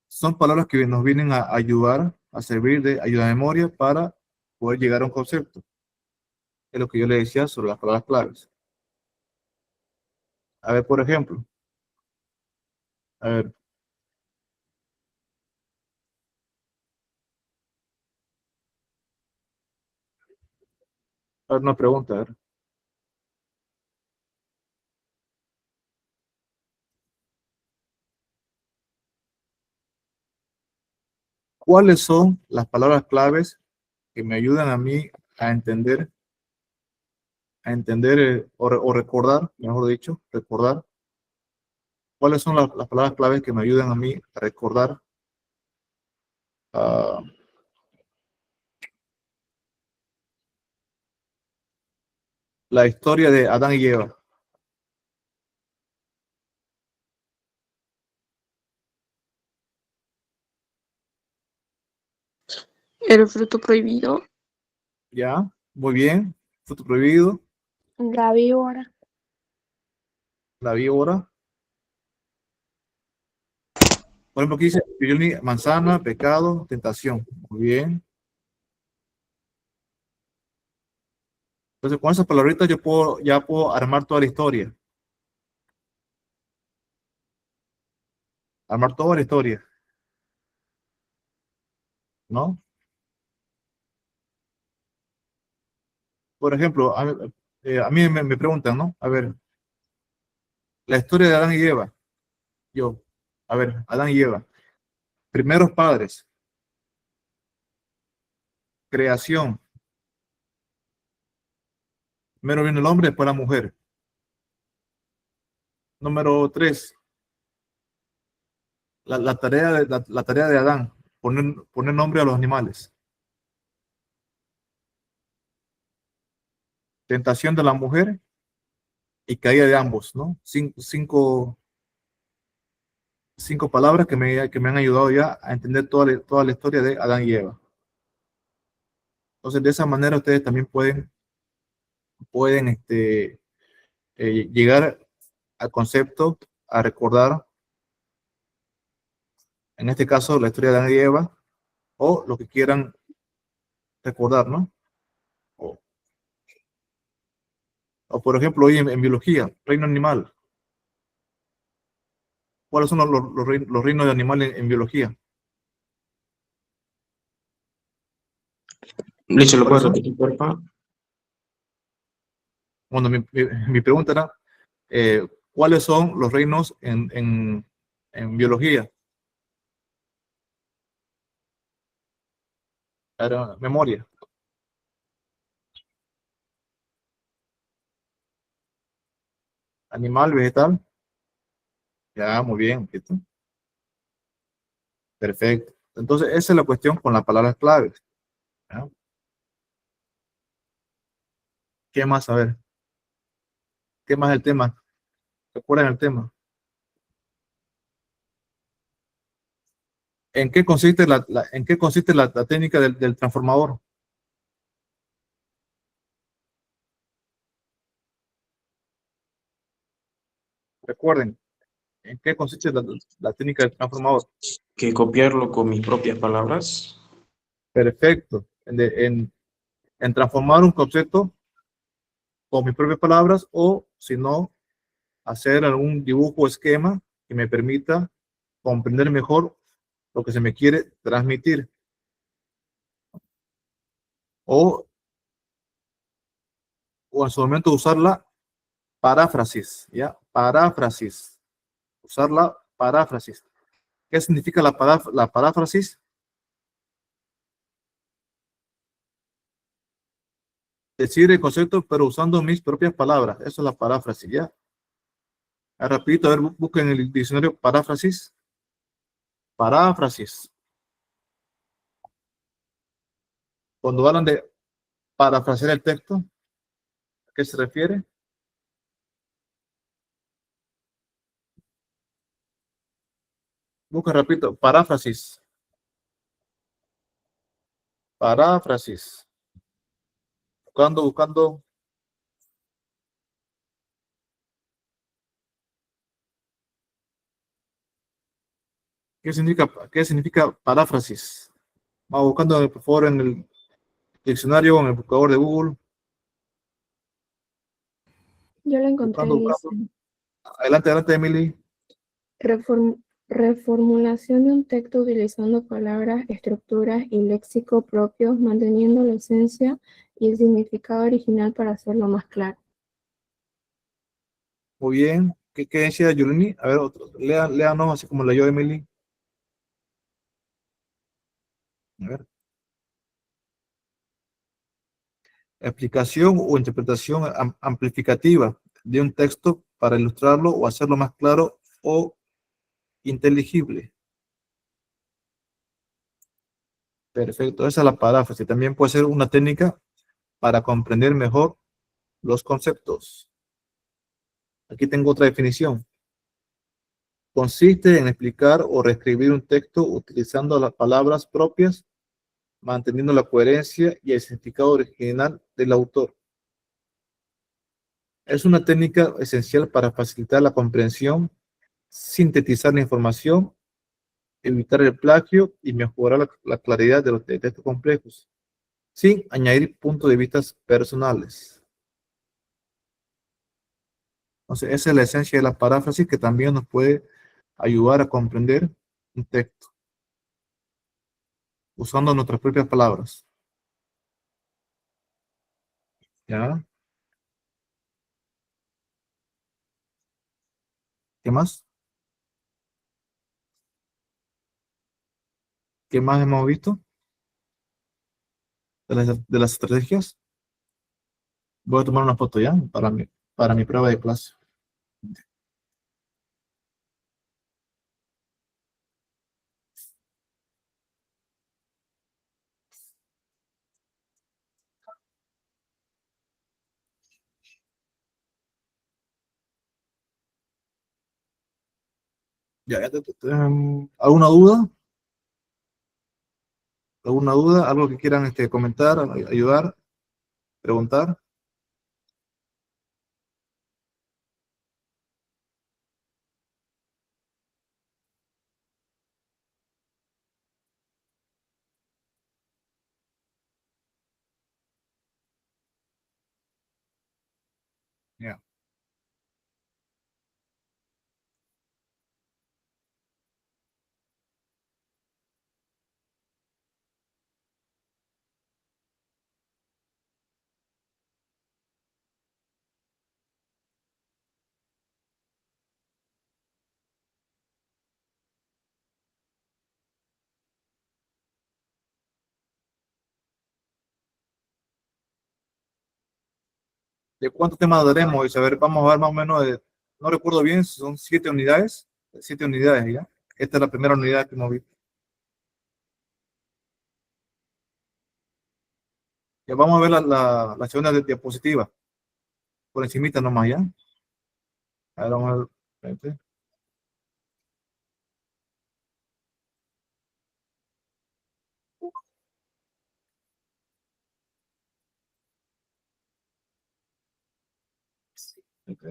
Son palabras que nos vienen a ayudar, a servir de ayuda de memoria para poder llegar a un concepto. Es lo que yo le decía sobre las palabras claves. A ver, por ejemplo, a ver, una pregunta, a ver. ¿Cuáles son las palabras claves que me ayudan a mí a entender o recordar, mejor dicho, recordar? ¿Cuáles son las palabras claves que me ayudan a mí a recordar ah, la historia de Adán y Eva? El fruto prohibido. Ya, muy bien. Fruto prohibido, La víbora. la víbora. Por ejemplo, aquí dice Yulini, manzana, pecado, tentación. Muy bien. Entonces, con esas palabritas yo ya puedo armar toda la historia. Armar toda la historia, ¿no? Por ejemplo, a mí me preguntan, ¿no? A ver, la historia de Adán y Eva. Yo, a ver, Adán y Eva. Primeros padres. Creación. Primero viene el hombre, después la mujer. Número 3. La tarea de Adán. Poner nombre a los animales. Tentación de la mujer y caída de ambos, ¿no? Cinco palabras que me han ayudado ya a entender toda la historia de Adán y Eva. Entonces, de esa manera ustedes también pueden llegar al concepto, a recordar, en este caso, la historia de Adán y Eva, o lo que quieran recordar, ¿no? O por ejemplo, hoy en biología, reino animal. ¿Cuáles son los reinos de animales en biología? Listo, ¿lo puedes ¿Cuáles son? repetir, por favor? Bueno, mi pregunta era, ¿cuáles son los reinos en biología? Era memoria. Animal, vegetal. Ya, muy bien. ¿Listo? Perfecto. Entonces, esa es la cuestión con las palabras claves. ¿Ya? ¿Qué más? A ver. ¿Qué más el tema? ¿Recuerdan el tema? ¿En qué consiste la técnica del transformador? Recuerden, ¿en qué consiste la técnica del transformador? Que copiarlo con mis propias palabras. Perfecto. En transformar un concepto con mis propias palabras o, si no, hacer algún dibujo o esquema que me permita comprender mejor lo que se me quiere transmitir. O en su momento usar la paráfrasis, ¿ya? Paráfrasis. Usar la paráfrasis. ¿Qué significa la paráfrasis? Decir el concepto, pero usando mis propias palabras. Eso es la paráfrasis, ¿ya? Repito, a ver, busquen en el diccionario paráfrasis. Paráfrasis. Cuando hablan de parafrasear el texto, ¿a qué se refiere? Busca, repito, paráfrasis. Paráfrasis. Buscando. ¿Qué significa paráfrasis? Vamos buscando, por favor, en el diccionario, en el buscador de Google. Yo lo encontré, Buscando. dice, Adelante, Emily. reformulación de un texto utilizando palabras, estructuras y léxico propios, manteniendo la esencia y el significado original para hacerlo más claro. Muy bien. ¿Qué decía Yulini? A ver, léanos así como leyó Emily. A ver. Explicación o interpretación amplificativa de un texto para ilustrarlo o hacerlo más claro o inteligible. Perfecto, esa es la paráfrasis. También puede ser una técnica para comprender mejor los conceptos. Aquí tengo otra definición. Consiste en explicar o reescribir un texto utilizando las palabras propias manteniendo la coherencia y el significado original del autor. Es una técnica esencial para facilitar la comprensión, sintetizar la información, evitar el plagio y mejorar la claridad de los textos complejos, sin añadir puntos de vista personales. Entonces, esa es la esencia de la paráfrasis que también nos puede ayudar a comprender un texto, usando nuestras propias palabras. ¿Ya? ¿Qué más? ¿Qué más hemos visto de las estrategias? Voy a tomar una foto ya para mi prueba de clase. ¿Alguna duda? ¿Alguna duda? ¿Algo que quieran comentar, ayudar, preguntar? Ya. ¿De cuántos temas daremos? A ver, vamos a ver más o menos, no recuerdo bien, son 7 unidades, 7 unidades ya. Esta es la primera unidad que hemos visto. Ya vamos a ver la segunda diapositiva, por encimita nomás ya. A ver, vamos a ver. Espérate. Ok.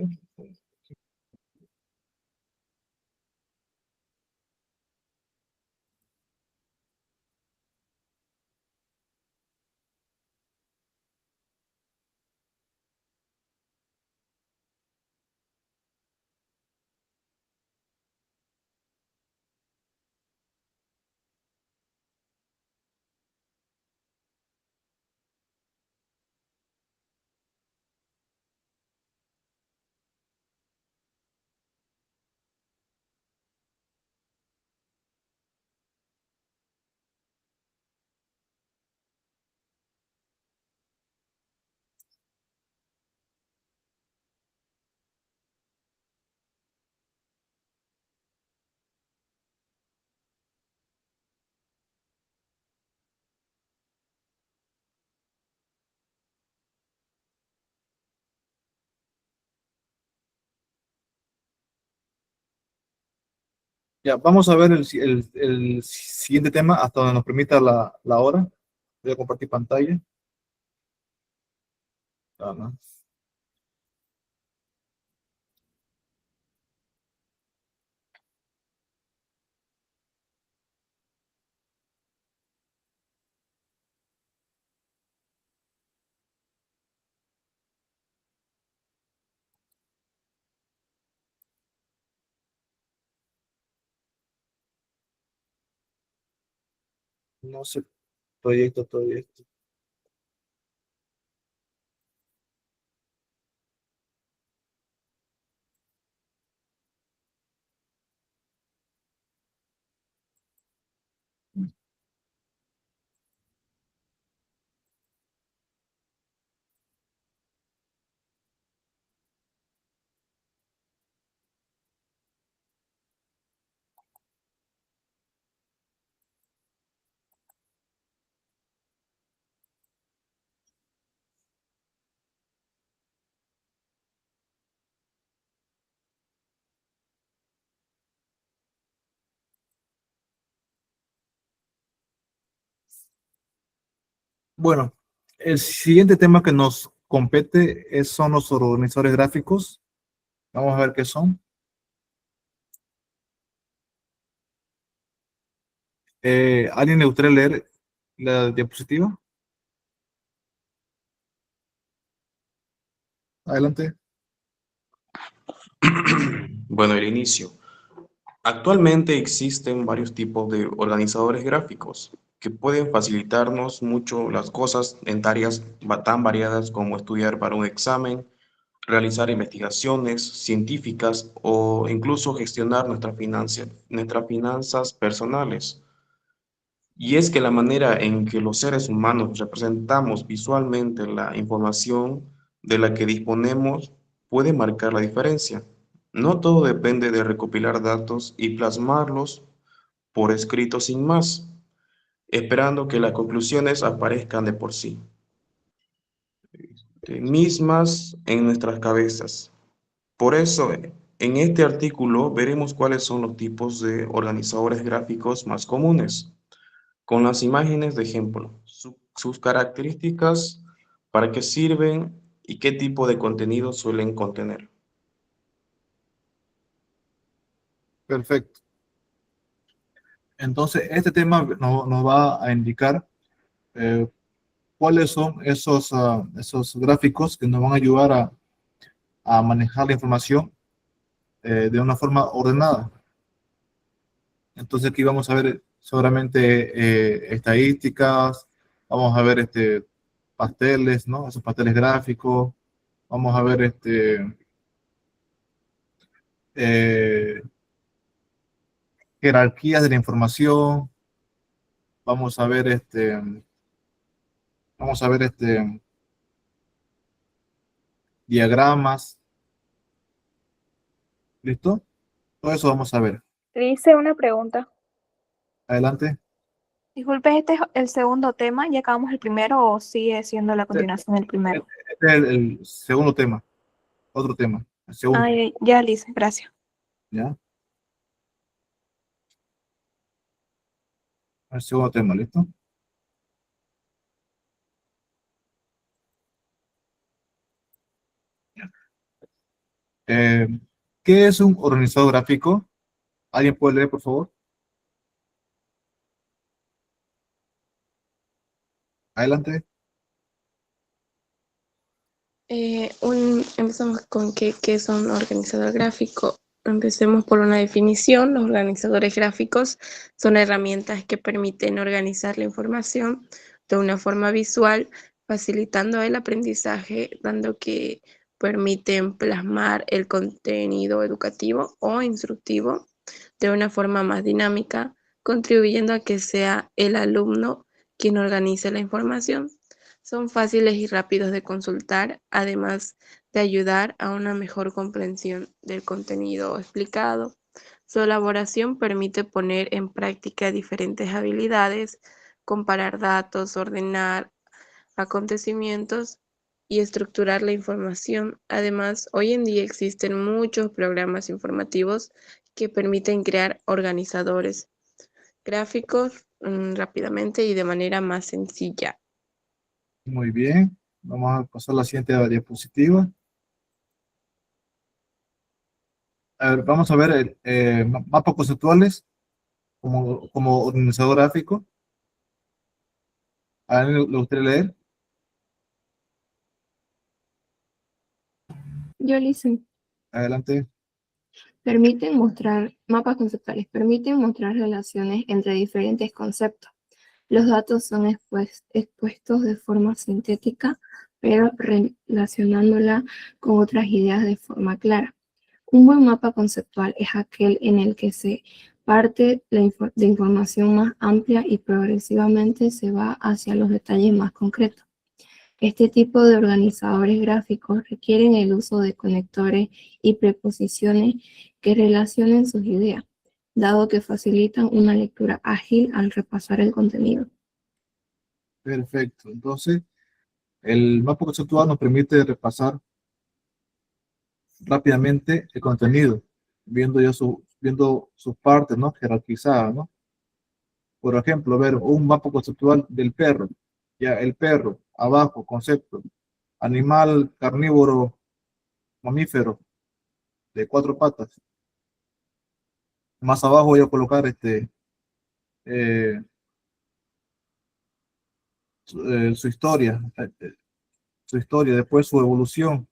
Ya, vamos a ver el siguiente tema hasta donde nos permita la hora. Voy a compartir pantalla. Ah, no sé, proyecto. Bueno, el siguiente tema que nos compete son los organizadores gráficos. Vamos a ver qué son. ¿Alguien le gustaría leer la diapositiva? Adelante. Bueno, el inicio. Actualmente existen varios tipos de organizadores gráficos que pueden facilitarnos mucho las cosas en tareas tan variadas como estudiar para un examen, realizar investigaciones científicas o incluso gestionar nuestras finanzas personales. Y es que la manera en que los seres humanos representamos visualmente la información de la que disponemos puede marcar la diferencia. No todo depende de recopilar datos y plasmarlos por escrito sin más, esperando que las conclusiones aparezcan de por sí, mismas en nuestras cabezas. Por eso, en este artículo veremos cuáles son los tipos de organizadores gráficos más comunes, con las imágenes de ejemplo, sus características, para qué sirven y qué tipo de contenido suelen contener. Perfecto. Entonces, este tema nos va a indicar cuáles son esos gráficos que nos van a ayudar a manejar la información de una forma ordenada. Entonces, aquí vamos a ver seguramente estadísticas, vamos a ver pasteles, ¿no? Esos pasteles gráficos, vamos a ver eh, jerarquías de la información, vamos a ver diagramas, ¿listo? Todo eso vamos a ver. Le hice una pregunta. Adelante. Disculpe, ¿este es el segundo tema? ¿Ya acabamos el primero o sigue siendo la continuación del primero? Este es el segundo tema, otro tema, el segundo, Ya, Liz, gracias. ¿ya? El segundo tema, ¿listo? Eh, ¿Qué es un organizador gráfico? ¿Alguien puede leer, por favor? Adelante. Empezamos con qué es un organizador gráfico. Empecemos por una definición. Los organizadores gráficos son herramientas que permiten organizar la información de una forma visual, facilitando el aprendizaje, dando que permiten plasmar el contenido educativo o instructivo de una forma más dinámica, contribuyendo a que sea el alumno quien organice la información. Son fáciles y rápidos de consultar, además de ayudar a una mejor comprensión del contenido explicado. Su elaboración permite poner en práctica diferentes habilidades, comparar datos, ordenar acontecimientos y estructurar la información. Además, hoy en día existen muchos programas informativos que permiten crear organizadores gráficos rápidamente y de manera más sencilla. Muy bien. Vamos a pasar a la siguiente diapositiva. A ver, vamos a ver mapas conceptuales como organizador gráfico. ¿A alguien le gustaría leer? Yo le hice. Adelante. Mapas conceptuales permiten mostrar relaciones entre diferentes conceptos. Los datos son expuestos de forma sintética, pero relacionándola con otras ideas de forma clara. Un buen mapa conceptual es aquel en el que se parte de información más amplia y progresivamente se va hacia los detalles más concretos. Este tipo de organizadores gráficos requieren el uso de conectores y preposiciones que relacionen sus ideas, dado que facilitan una lectura ágil al repasar el contenido. Perfecto. Entonces, el mapa conceptual nos permite repasar rápidamente el contenido, viendo sus partes, ¿no? Jerarquizadas, ¿no? Por ejemplo, ver un mapa conceptual del perro. Ya, el perro, abajo, concepto. Animal carnívoro, mamífero, de 4 patas. Más abajo voy a colocar eh, su historia, después su evolución,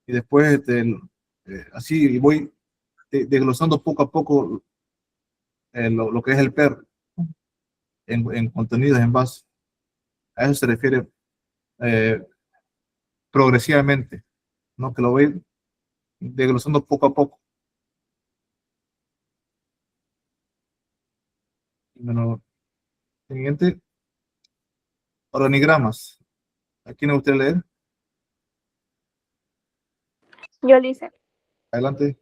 y después así voy desglosando poco a poco lo que es el perro en contenidos en base. A eso se refiere eh, progresivamente, ¿no? Que lo voy desglosando poco a poco. Bueno, siguiente, organigramas. ¿A quién le gustaría leer? Yo le hice. Adelante.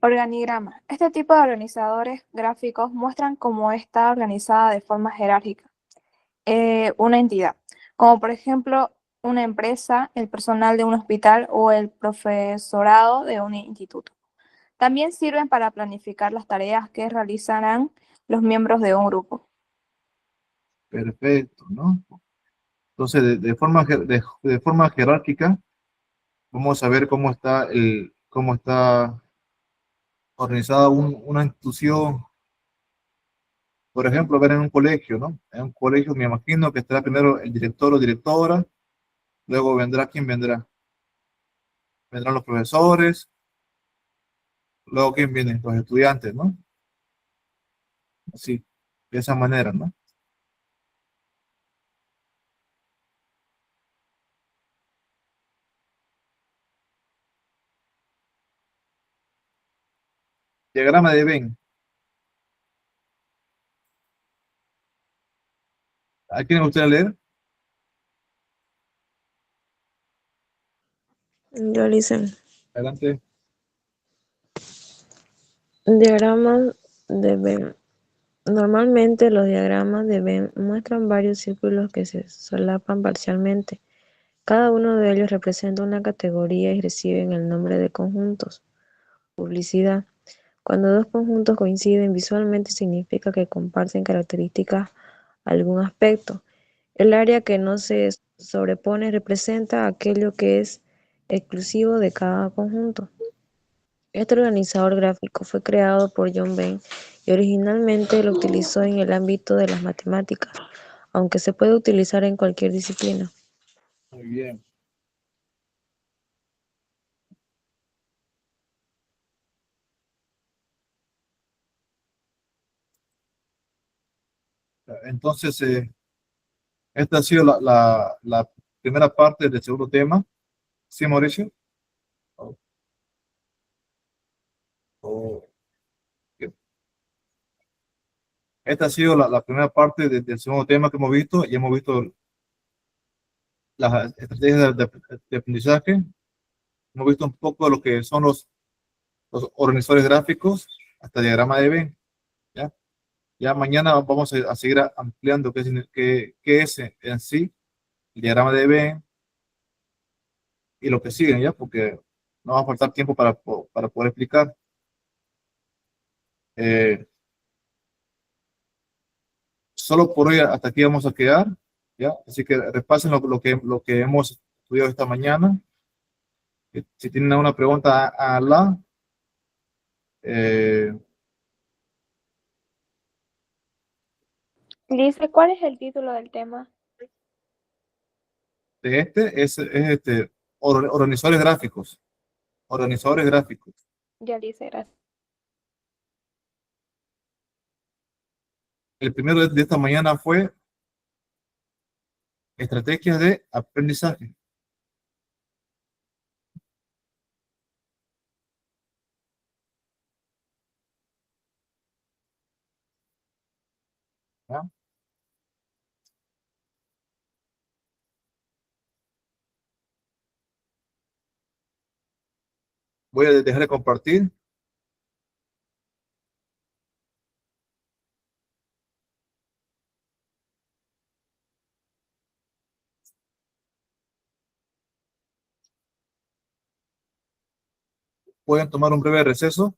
Organigrama. Este tipo de organizadores gráficos muestran cómo está organizada de forma jerárquica una entidad, como por ejemplo una empresa, el personal de un hospital o el profesorado de un instituto. También sirven para planificar las tareas que realizarán los miembros de un grupo. Perfecto, ¿no? Entonces, de forma jerárquica, vamos a ver cómo está organizada una institución. Por ejemplo, ver en un colegio, ¿no? En un colegio me imagino que estará primero el director o directora, luego vendrá quién vendrá. Vendrán los profesores, luego quién viene, los estudiantes, ¿no? Así, de esa manera, ¿no? Diagrama de Venn. ¿A quién le gustaría leer? Yo le hice. Adelante. Diagramas de Venn. Normalmente los diagramas de Venn muestran varios círculos que se solapan parcialmente. Cada uno de ellos representa una categoría y reciben el nombre de conjuntos. Publicidad. Cuando dos conjuntos coinciden visualmente significa que comparten características algún aspecto. El área que no se sobrepone representa aquello que es exclusivo de cada conjunto. Este organizador gráfico fue creado por John Venn y originalmente lo utilizó en el ámbito de las matemáticas, aunque se puede utilizar en cualquier disciplina. Muy bien. Entonces, esta ha sido la primera parte del segundo tema. ¿Sí, Mauricio? Oh, oh, bien. Esta ha sido la primera parte del segundo tema que hemos visto, y hemos visto las estrategias de aprendizaje. Hemos visto un poco de lo que son los organizadores gráficos, hasta diagrama de Venn, ¿ya? Ya mañana vamos a seguir ampliando qué es en sí el diagrama de Venn y lo que siguen, ¿ya? Porque no va a faltar tiempo para poder explicar. Eh, Solo por hoy hasta aquí vamos a quedar, ¿ya? Así que repasen lo que hemos estudiado esta mañana. Si tienen alguna pregunta, eh, Dice, ¿cuál es el título del tema? de organizadores gráficos. Organizadores gráficos. Ya dice, gracias. El primero de esta mañana fue estrategias de aprendizaje. ¿Ya? Voy a dejar de compartir. Pueden tomar un breve receso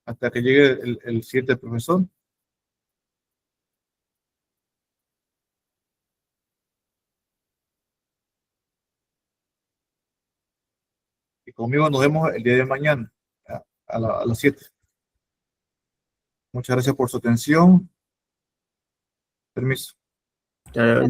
hasta que llegue el siguiente profesor. Y conmigo nos vemos el día de mañana a las 7. Muchas gracias por su atención. Permiso. Ya,